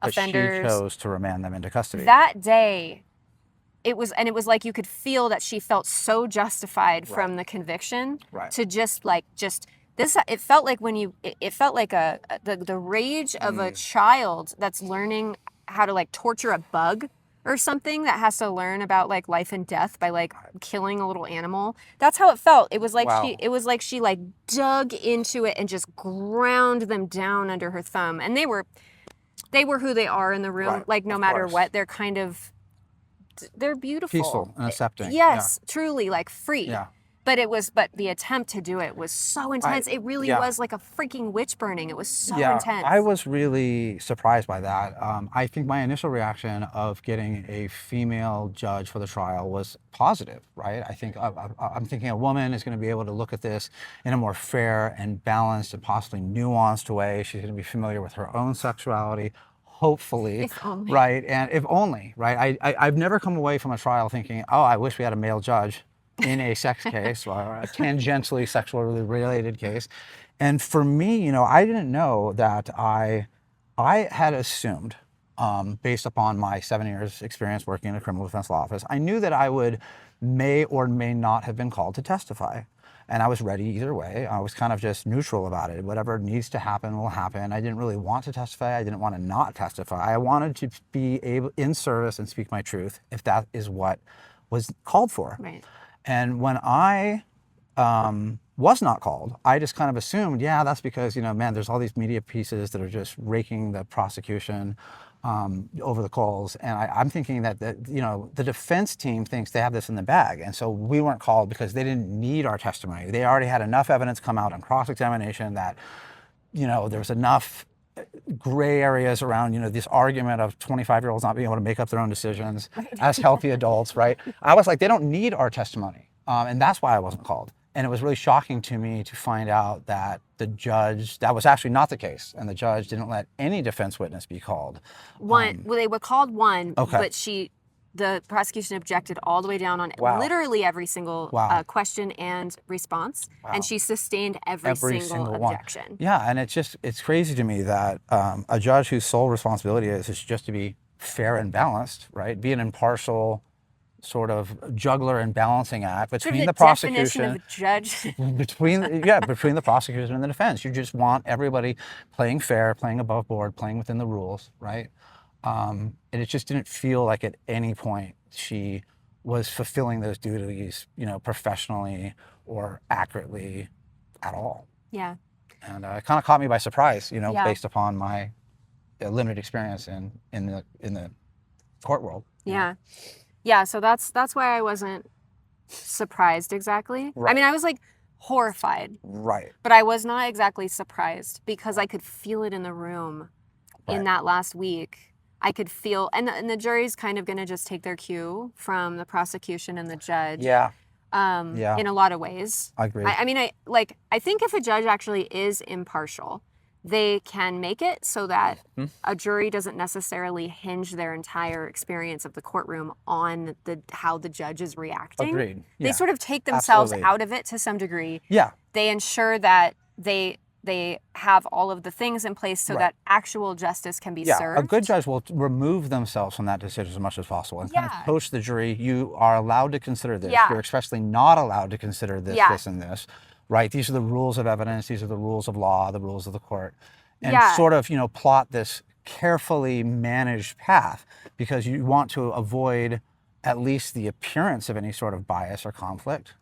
offenders. But she chose to remand them into custody. That day, it was like you could feel that she felt so justified from the conviction to just this. It felt like it felt like the rage of a child that's learning how to like torture a bug or something that has to learn about like life and death by like killing a little animal. That's how it felt. It was like she like dug into it and just ground them down under her thumb. And they were who they are in the room. Right. Like no matter what, they're kind of, they're beautiful. Peaceful and accepting. Yes, truly like free. Yeah. But the attempt to do it was so intense. It really was like a freaking witch burning. It was so intense. I was really surprised by that. I think my initial reaction of getting a female judge for the trial was positive, right? I think I'm thinking a woman is going to be able to look at this in a more fair and balanced and possibly nuanced way. She's going to be familiar with her own sexuality, hopefully, right? And if only, right? I've never come away from a trial thinking, oh, I wish we had a male judge in a sex case or a tangentially sexually related case. And for me, I didn't know that I had assumed, based upon my 7 years experience working in a criminal defense law office, I knew that I may or may not have been called to testify. And I was ready either way. I was kind of just neutral about it. Whatever needs to happen will happen. I didn't really want to testify. I didn't want to not testify. I wanted to be able in service and speak my truth if that is what was called for. Right. And when I was not called, I just kind of assumed, that's because, man, there's all these media pieces that are just raking the prosecution over the coals. And I'm thinking that, the defense team thinks they have this in the bag. And so we weren't called because they didn't need our testimony. They already had enough evidence come out on cross-examination that, there was enough gray areas around, this argument of 25-year-olds not being able to make up their own decisions as healthy adults, right? I was like, they don't need our testimony. And that's why I wasn't called. And it was really shocking to me to find out that that was actually not the case. And the judge didn't let any defense witness be called. Well, they were called one, but the prosecution objected all the way down on literally every single question and response. And she sustained every single objection. One. Yeah, and it's crazy to me that a judge whose sole responsibility is just to be fair and balanced, right? Be an impartial sort of juggler and balancing act between the prosecution of a judge. between the prosecution and the defense. You just want everybody playing fair, playing above board, playing within the rules, right? And it just didn't feel like at any point she was fulfilling those duties, professionally or accurately at all. Yeah. And it kind of caught me by surprise, based upon my limited experience in the court world. Yeah. Yeah. So that's why I wasn't surprised exactly. Right. I mean, I was like horrified. Right. But I was not exactly surprised because I could feel it in the room in that last week. I could feel, and the jury's kind of going to just take their cue from the prosecution and the judge. Yeah. In a lot of ways. I agree. I mean, I think if a judge actually is impartial, they can make it so that a jury doesn't necessarily hinge their entire experience of the courtroom on how the judge is reacting. Agreed. Yeah. They sort of take themselves out of it to some degree. Yeah. They ensure that they have all of the things in place so that actual justice can be served. A good judge will remove themselves from that decision as much as possible and kind of coach the jury. You are allowed to consider this. You're expressly not allowed to consider this, this, and this. Right? These are the rules of evidence. These are the rules of law, the rules of the court. And sort of, plot this carefully managed path because you want to avoid at least the appearance of any sort of bias or conflict,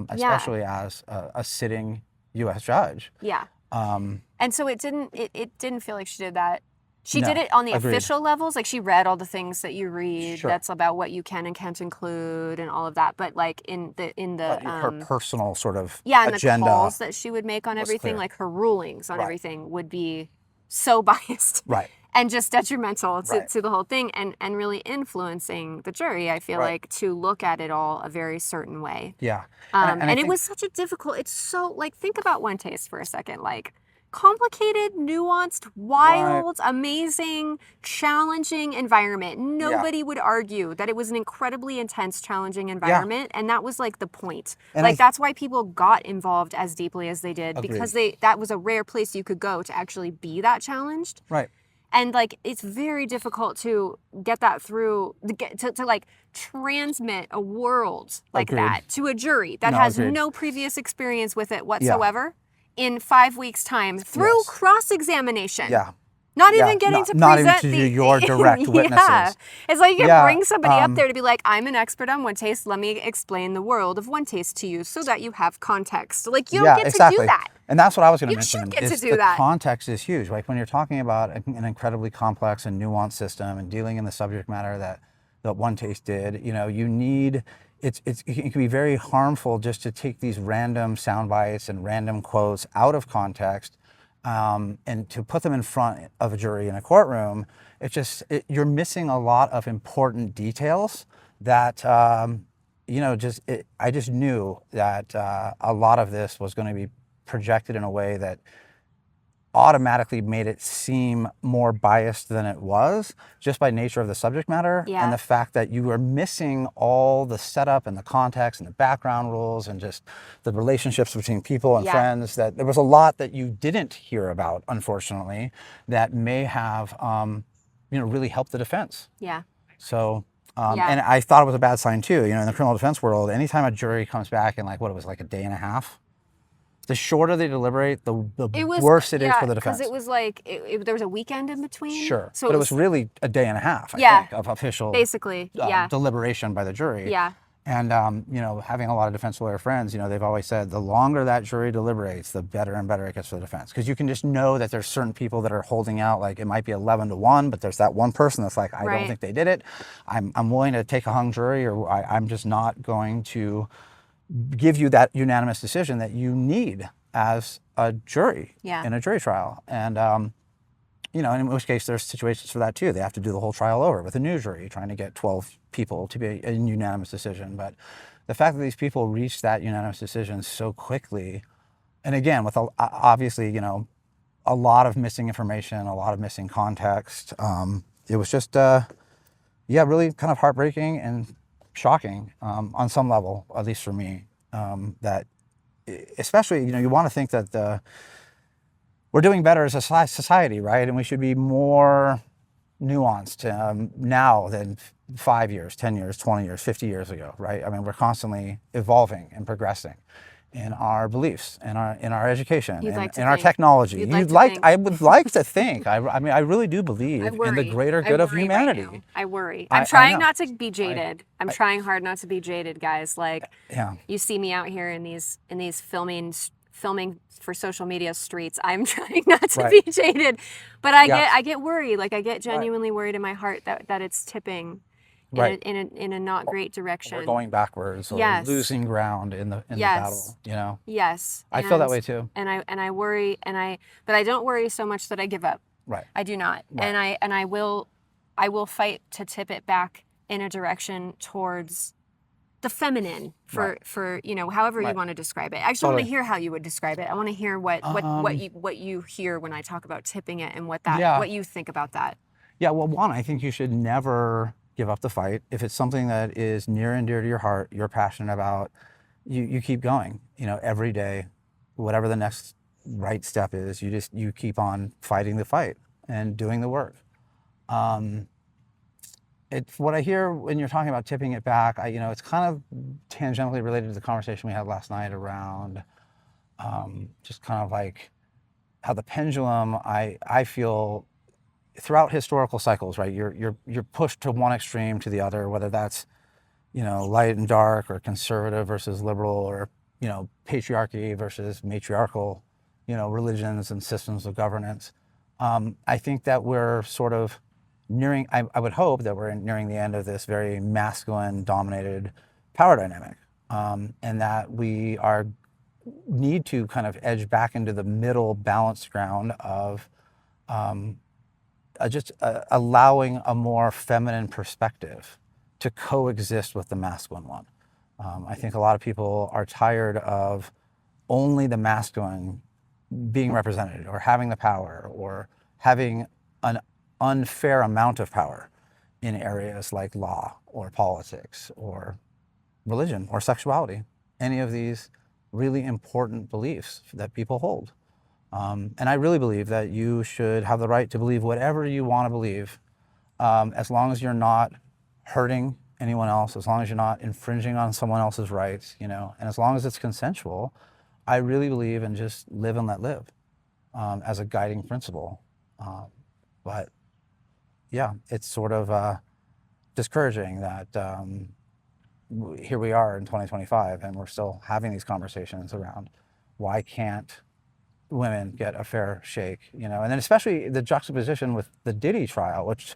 especially as a sitting U.S. judge. Yeah. And so it didn't feel like she did that. She did it on the official levels. Like she read all the things that you read that's about what you can and can't include and all of that. But like in the her personal sort of and agenda, the calls that she would make on everything, like her rulings on everything would be so biased. Right. And just detrimental to the whole thing and really influencing the jury, I feel like, to look at it all a very certain way. Yeah. And it was such a difficult, it's so, like, think about OneTaste for a second. Like, complicated, nuanced, wild, amazing, challenging environment. Nobody would argue that it was an incredibly intense, challenging environment. And that was, like, the point. And like, that's why people got involved as deeply as they did. Because that was a rare place you could go to actually be that challenged. Right. And, like, it's very difficult to get that through, to like, transmit a world like that to a jury that has no previous experience with it whatsoever in 5 weeks' time through cross-examination. Yeah. Not even getting to not even present to your direct witnesses. Yeah. It's like you can bring somebody up there to be like, I'm an expert on OneTaste. Let me explain the world of OneTaste to you so that you have context. Like, you don't get to do that. And that's what I was going to mention. You should get to do the that. Context is huge. Like when you're talking about an incredibly complex and nuanced system and dealing in the subject matter that OneTaste did, you know, you need, it can be very harmful just to take these random sound bites and random quotes out of context. And to put them in front of a jury in a courtroom, you're missing a lot of important details that, you know, I just knew that a lot of this was going to be projected in a way that automatically made it seem more biased than it was, just by nature of the subject matter and the fact that you were missing all the setup and the context and the background rules and just the relationships between people and friends. That there was a lot that you didn't hear about, unfortunately, that may have you know, really helped the defense. So and I thought it was a bad sign too. You know, in the criminal defense world, anytime a jury comes back in like what it was like a day and a half, the shorter they deliberate, the worse it is for the defense. Because it was like, there was a weekend in between. Sure, so but it was really a day and a half, I think, of official deliberation by the jury. And, you know, having a lot of defense lawyer friends, you know, they've always said the longer that jury deliberates, the better and better it gets for the defense. Because you can just know that there's certain people that are holding out, like it might be 11-1, but there's that one person that's like, I don't think they did it. I'm willing to take a hung jury, or I'm just not going to give you that unanimous decision that you need as a jury in a jury trial. And, you know, in most cases, there's situations for that too. They have to do the whole trial over with a new jury, trying to get 12 people to be a unanimous decision. But the fact that these people reached that unanimous decision so quickly, and again, with obviously, you know, a lot of missing information, a lot of missing context, it was just, really kind of heartbreaking and shocking on some level, at least for me, that especially, you know, you want to think that we're doing better as a society, right? And we should be more nuanced now than 5 years, 10 years, 20 years, 50 years ago, right? I mean, we're constantly evolving and progressing in our beliefs, in our education, in our technology. I would like to think. I mean, I really do believe in the greater good of humanity. Right now. I worry. I'm trying not to be jaded. I'm trying hard not to be jaded, guys. Like, you see me out here in these filming for social media streets. I'm trying not to be jaded, but I get worried. Like, I get genuinely worried in my heart that it's tipping in a not great direction. We're going backwards or losing ground in the battle, you know? Yes. I feel that way too. And I worry, but I don't worry so much that I give up. Right. I do not. Right. And I will fight to tip it back in a direction towards the feminine for you know, however you want to describe it. I actually want to hear how you would describe it. I want to hear what you hear when I talk about tipping it and what you think about that. Yeah, well, one, I think you should never give up the fight. If it's something that is near and dear to your heart, you're passionate about, you keep going, you know, every day, whatever the next right step is, you keep on fighting the fight and doing the work. It's what I hear when you're talking about tipping it back, you know, it's kind of tangentially related to the conversation we had last night around just kind of like how the pendulum, I feel, throughout historical cycles, right? You're pushed to one extreme to the other, whether that's, you know, light and dark, or conservative versus liberal, or, you know, patriarchy versus matriarchal, you know, religions and systems of governance. I think that we're sort of nearing, I would hope that we're nearing the end of this very masculine dominated power dynamic, and that we need to kind of edge back into the middle balanced ground of allowing a more feminine perspective to coexist with the masculine one. I think a lot of people are tired of only the masculine being represented, or having the power, or having an unfair amount of power in areas like law or politics or religion or sexuality, any of these really important beliefs that people hold. And I really believe that you should have the right to believe whatever you want to believe, as long as you're not hurting anyone else, as long as you're not infringing on someone else's rights, you know, and as long as it's consensual. I really believe in just live and let live as a guiding principle. But yeah, it's sort of discouraging that here we are in 2025 and we're still having these conversations around why can't women get a fair shake, and then especially the juxtaposition with the Diddy trial, which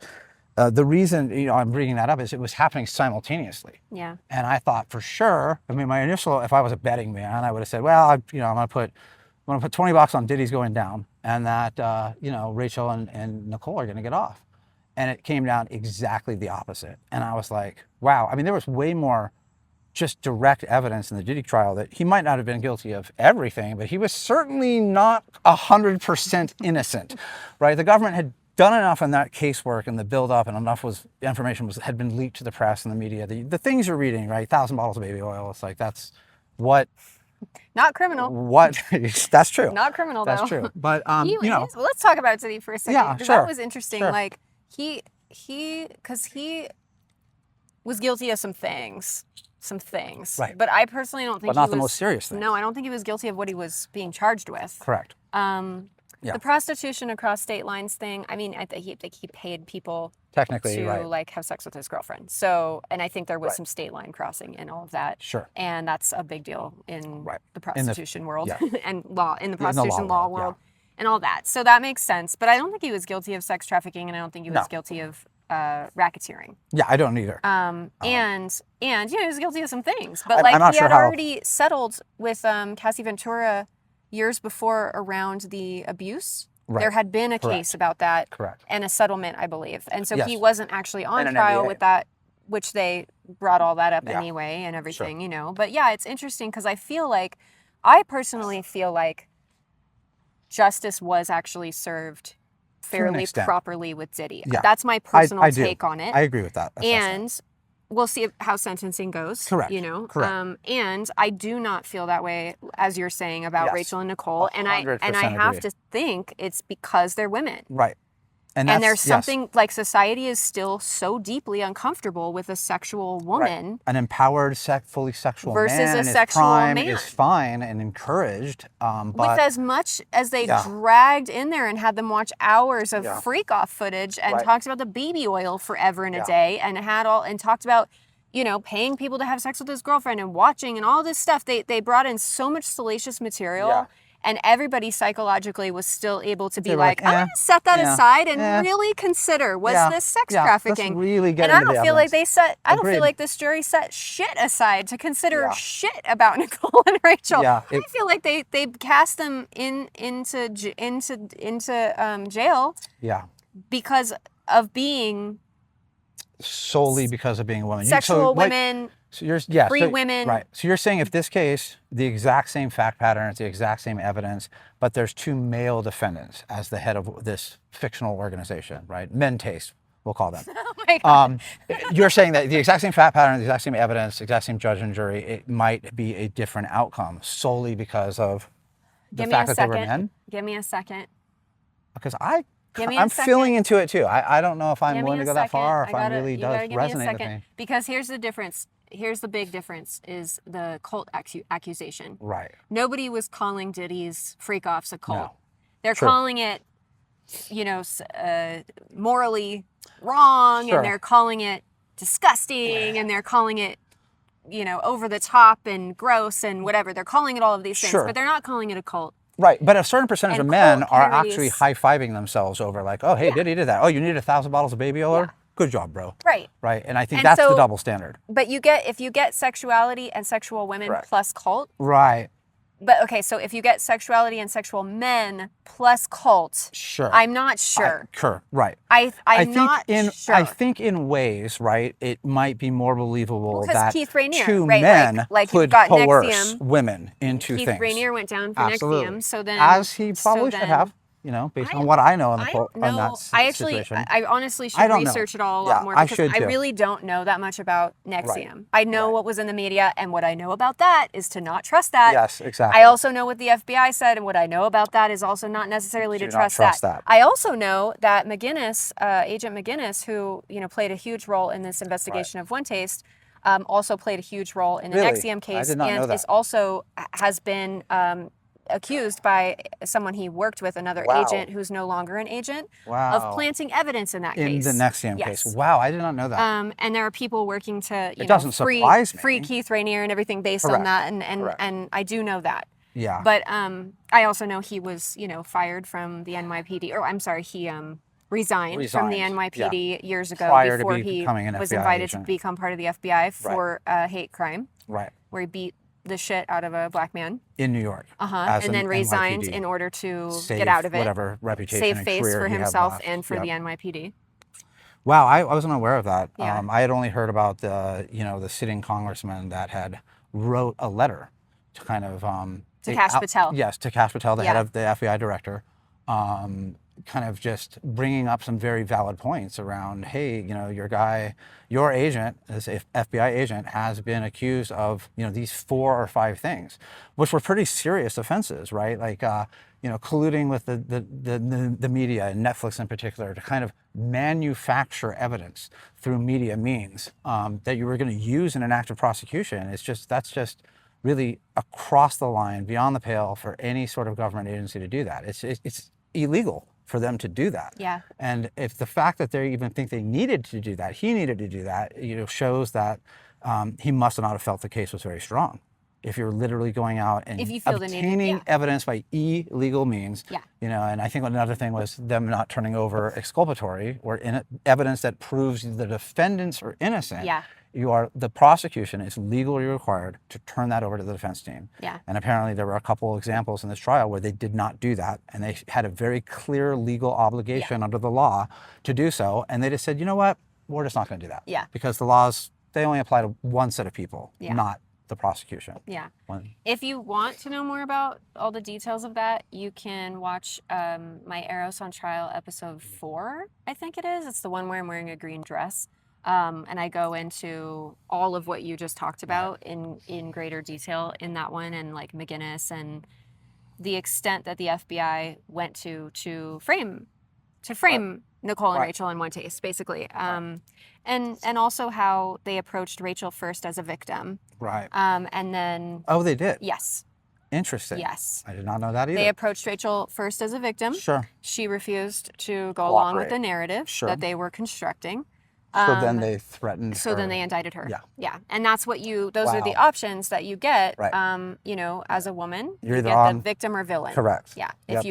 the reason, I'm bringing that up is it was happening simultaneously. Yeah. And I thought for sure, my initial, if I was a betting man, I would have said, well, I'm going to put $20 on Diddy's going down, and that, Rachel and Nicole are going to get off. And it came down exactly the opposite. And I was like, wow. There was way more just direct evidence in the Diddy trial that he might not have been guilty of everything, but he was certainly not 100% innocent, right? The government had done enough in that casework and the build-up, and enough information had been leaked to the press and the media. The things you're reading, right? 1,000 bottles of baby oil. It's like, that's what... Not criminal. What? That's true. Not criminal, That's though. true. But, let's talk about Diddy for a second. Yeah, because sure. That was interesting. Sure. Like, because he was guilty of some things. Right. But I personally don't think but not the most serious thing. No, I don't think he was guilty of what he was being charged with. Correct. The prostitution across state lines thing, I think he paid people technically to like have sex with his girlfriend. So, and I think there was some state line crossing and all of that. Sure. And that's a big deal in the prostitution world and in the prostitution law world and all that. So that makes sense. But I don't think he was guilty of sex trafficking, and I don't think he was guilty of racketeering. Yeah, I don't either. And he was guilty of some things. But I'm not he sure had how... already settled with Cassie Ventura years before around the abuse. Right. There had been a case about that. Correct. And a settlement, I believe. And so Yes. he wasn't actually on And trial NDA. with that, which they brought all that up anyway and everything, But yeah, it's interesting because I personally feel like justice was actually served fairly properly with Diddy. Yeah. That's my personal take on it. I agree with that. And we'll see how sentencing goes. Correct. Correct. And I do not feel that way, as you're saying about Rachel and Nicole. And I have to think it's because they're women. Right. And there's something like society is still so deeply uncomfortable with a sexual woman. Right. An empowered, fully sexual versus man a sexual man is fine and encouraged. But with as much as they dragged in there and had them watch hours of freak off footage and talked about the baby oil forever and a day and talked about, paying people to have sex with his girlfriend and watching and all this stuff. They brought in so much salacious material. Yeah. And everybody psychologically was still able to be like, I'm going to set that aside and really consider, was this sex trafficking? Let's really get and into I don't feel like I don't feel like this jury set shit aside to consider shit about Nicole and Rachel. Yeah, I feel like they cast them into jail. Yeah. Because of being solely because of being a woman. Sexual women. So you're, women. Right. So you're saying if this case, the exact same fact pattern, it's the exact same evidence, but there's two male defendants as the head of this fictional organization, right? OneTaste, we'll call them. Oh my God. You're saying that the exact same fact pattern, the exact same evidence, the exact same judge and jury, it might be a different outcome solely because of the fact that they were men? Give me a second. Because I'm feeling into it too. I don't know if I'm willing to go that far or if it really does resonate with me. Because here's the difference. Here's the big difference is the cult accusation. Right. Nobody was calling Diddy's freak-offs a cult. No. They're calling it, morally wrong, and they're calling it disgusting, and they're calling it, over the top and gross and whatever. They're calling it all of these things, but they're not calling it a cult. Right, but a certain percentage of men are actually high-fiving themselves over like, oh, hey, Diddy did that. Oh, you need 1,000 bottles of baby oil? Yeah. Good job, bro. Right. Right, and I think that's the double standard. But if you get sexuality and sexual women plus cult. Right. But okay, so if you get sexuality and sexual men plus cult. Sure. I'm not sure. Right. I'm not sure. I think in ways, right, it might be more believable that Keith Rainier, two men could coerce Nexium, women into things. Keith Rainier went down for Nexium, so then as he probably should have. Based on what I know on that situation. I honestly should research it all a lot more because I really don't know that much about Nexium. Right. I know what was in the media, and what I know about that is to not trust that. Yes, exactly. I also know what the FBI said, and what I know about that is also not necessarily to trust that. I also know that McGinnis, Agent McGinnis, who played a huge role in this investigation of OneTaste, also played a huge role in the Nexium case, and is also has been accused by someone he worked with, another agent who's no longer an agent, of planting evidence in that case. In the NXIVM case. Wow, I did not know that. And there are people working to, free Keith Rainier and everything based on that, and I do know that. Yeah. But I also know he was, fired from the NYPD, or I'm sorry, he resigned from the NYPD years ago before he was invited to become part of the FBI for a hate crime. Right. Where he beat the shit out of a black man in New York. And then resigned in order to get out of it. Whatever reputation save and face career for he himself had left. and for the NYPD. Wow, I wasn't aware of that. Yeah. I had only heard about the sitting congressman that had wrote a letter to kind of to Kash Patel. Yes, to Kash Patel, the head of the FBI director. Kind of just bringing up some very valid points around, hey, your agent, as an FBI agent, has been accused of, these 4 or 5 things, which were pretty serious offenses, right? Like, colluding with the media and Netflix in particular to kind of manufacture evidence through media means that you were going to use in an active prosecution. That's just really across the line, beyond the pale for any sort of government agency to do that. It's illegal for them to do that. Yeah. And if the fact that they even think they needed to do that, he needed to do that, shows that he must not have felt the case was very strong. If you're literally going out and obtaining evidence by illegal means, and I think another thing was them not turning over exculpatory or evidence that proves the defendants are innocent. Yeah. The prosecution is legally required to turn that over to the defense team. Yeah. And apparently there were a couple examples in this trial where they did not do that, and they had a very clear legal obligation under the law to do so, and they just said, you know what, we're just not going to do that. Yeah. Because the laws, they only apply to one set of people, not the prosecution. Yeah. If you want to know more about all the details of that, you can watch my Eros on Trial episode 4, I think it is. It's the one where I'm wearing a green dress. And I go into all of what you just talked about in greater detail in that one, and like McGinnis and the extent that the FBI went to frame Nicole and Rachel in OneTaste, basically. And also how they approached Rachel first as a victim. Right. And then... Oh, they did? Yes. Interesting. Yes. I did not know that either. They approached Rachel first as a victim. Sure. She refused to go along with the narrative that they were constructing. So then they threatened her. So then they indicted her. Yeah. Yeah. And that's what those are the options that you get, as a woman. You're you either get the victim or villain. Correct. Yeah. Yep. If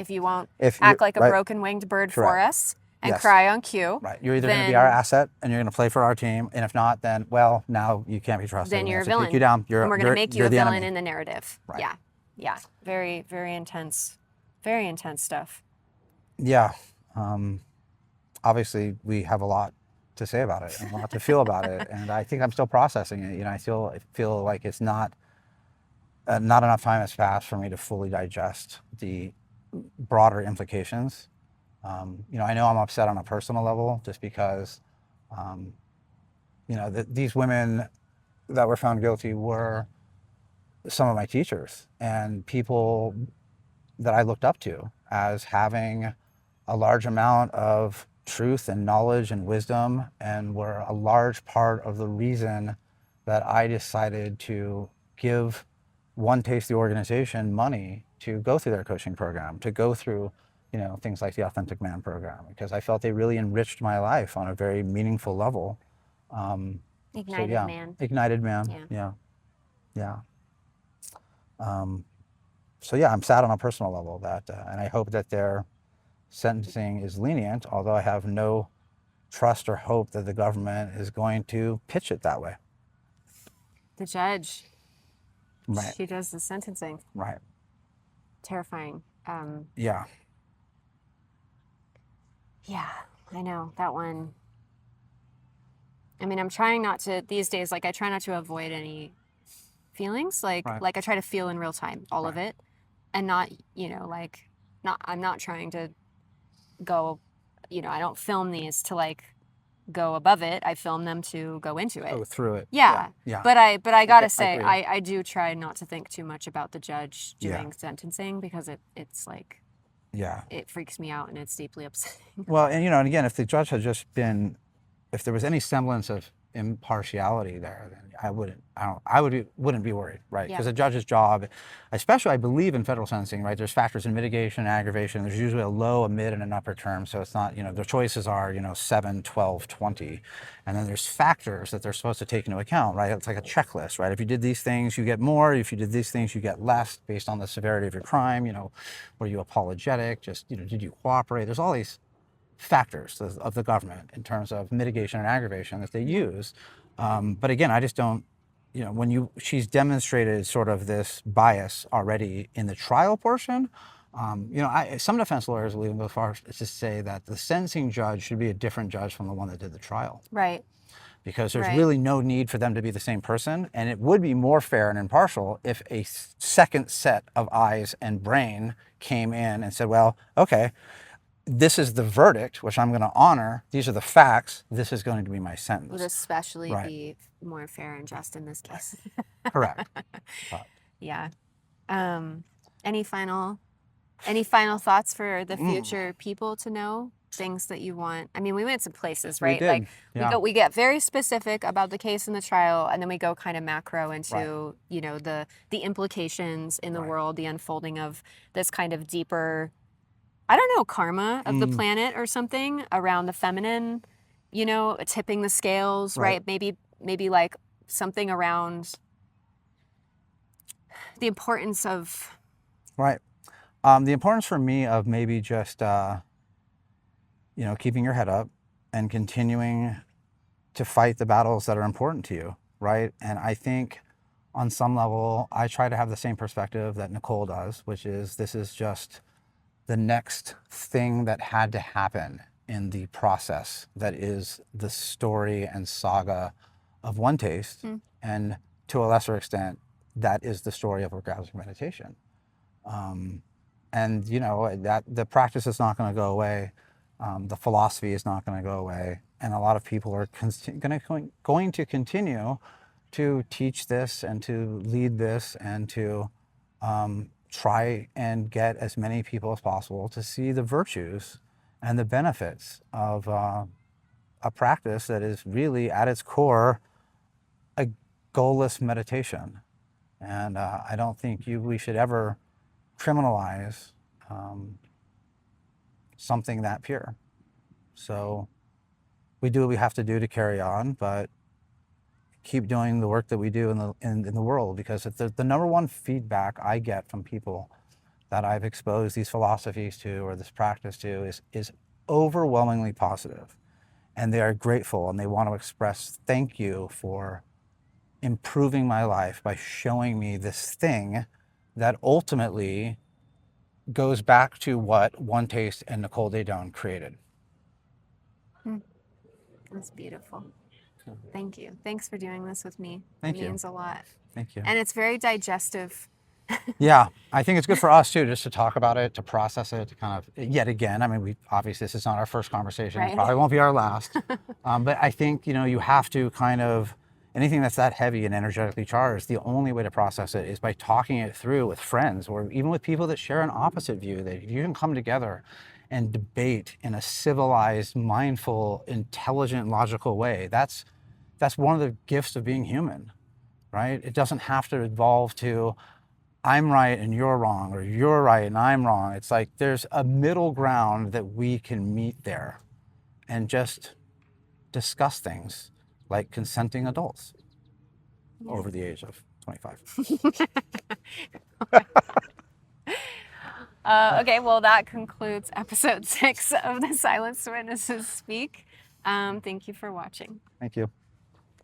you won't act like a broken winged bird for us and cry on cue. Right. You're either going to be our asset and you're going to play for our team. And if not, then, well, now you can't be trusted. Then you're a villain. Take you down. And we're going to make you a villain enemy. in the narrative. Right. Yeah. Yeah. Very, very intense. Very intense stuff. Yeah. Obviously, we have a lot to say about it and a lot to feel about it, and I think I'm still processing it. I feel like it's not enough time has passed for me to fully digest the broader implications. I know I'm upset on a personal level just because these women that were found guilty were some of my teachers and people that I looked up to as having a large amount of truth and knowledge and wisdom, and were a large part of the reason that I decided to give OneTaste, the organization, money to go through their coaching program, to go through, things like the Authentic Man program, because I felt they really enriched my life on a very meaningful level. Ignited man. Ignited man. Yeah. I'm sad on a personal level and I hope that their sentencing is lenient, although I have no trust or hope that the government is going to pitch it that way. The judge. Right. She does the sentencing. Right. Terrifying. Yeah. Yeah, I know. That one. I mean, I'm trying not to, these days, I try not to avoid any feelings. I try to feel in real time, all of it. And not, I'm not trying to go, I don't film these to go above it. I film them to go into it. Go through it. Yeah. But I gotta say, I do try not to think too much about the judge doing sentencing, because it's it freaks me out and it's deeply upsetting. Well, and again, if the judge had just been, if there was any semblance of impartiality there, then wouldn't be worried, right? Yeah. Because a judge's job, especially I believe in federal sentencing, right? There's factors in mitigation and aggravation. There's usually a low, a mid, and an upper term. So it's not, the choices are, 7, 12, 20. And then there's factors that they're supposed to take into account, right? It's like a checklist, right? If you did these things, you get more. If you did these things, you get less based on the severity of your crime. Were you apologetic? Just, did you cooperate? There's all these factors of the government in terms of mitigation and aggravation that they use. But again, I just don't, she's demonstrated sort of this bias already in the trial portion. Some defense lawyers will even go far as to say that the sentencing judge should be a different judge from the one that did the trial. Right. Because there's really no need for them to be the same person. And it would be more fair and impartial if a second set of eyes and brain came in and said, well, okay, this is the verdict, which I'm going to honor. These are the facts. This is going to be my sentence. Would especially be more fair and just in this case. Correct. Yeah. Any final thoughts for the future people to know? Things that you want? I mean, we went some places, right? We did. We get very specific about the case and the trial, and then we go kind of macro into, the implications in the world, the unfolding of this kind of deeper, I don't know, karma of the planet or something around the feminine, tipping the scales, right? Maybe like something around the importance of... Right. The importance for me of maybe just, keeping your head up and continuing to fight the battles that are important to you, right? And I think on some level, I try to have the same perspective that Nicole does, which is this is just the next thing that had to happen in the process that is the story and saga of OneTaste. And to a lesser extent, that is the story of orgasmic meditation. And that the practice is not going to go away. The philosophy is not going to go away. And a lot of people are going to continue to teach this and to lead this and to try and get as many people as possible to see the virtues and the benefits of a practice that is really at its core a goalless meditation. And I don't think we should ever criminalize something that pure. So we do what we have to do to carry on, but keep doing the work that we do in the world, because it's the number one feedback I get from people that I've exposed these philosophies to or this practice to is overwhelmingly positive. And they are grateful and they want to express thank you for improving my life by showing me this thing that ultimately goes back to what OneTaste and Nicole Daedone created. That's beautiful. Thank you. Thanks for doing this with me. Thank you. It means a lot. Thank you. And it's very digestive. Yeah, I think it's good for us too, just to talk about it, to process it, to kind of, yet again, I mean, obviously this is not our first conversation. Right. It probably won't be our last. But I think, you have to kind of, anything that's that heavy and energetically charged, the only way to process it is by talking it through with friends or even with people that share an opposite view, that you can come together and debate in a civilized, mindful, intelligent, logical way. That's one of the gifts of being human, right? It doesn't have to evolve to I'm right and you're wrong, or you're right and I'm wrong. It's like there's a middle ground that we can meet there and just discuss things like consenting adults over the age of 25. Okay, well, that concludes episode 6 of the Silenced Witnesses Speak. Thank you for watching. Thank you.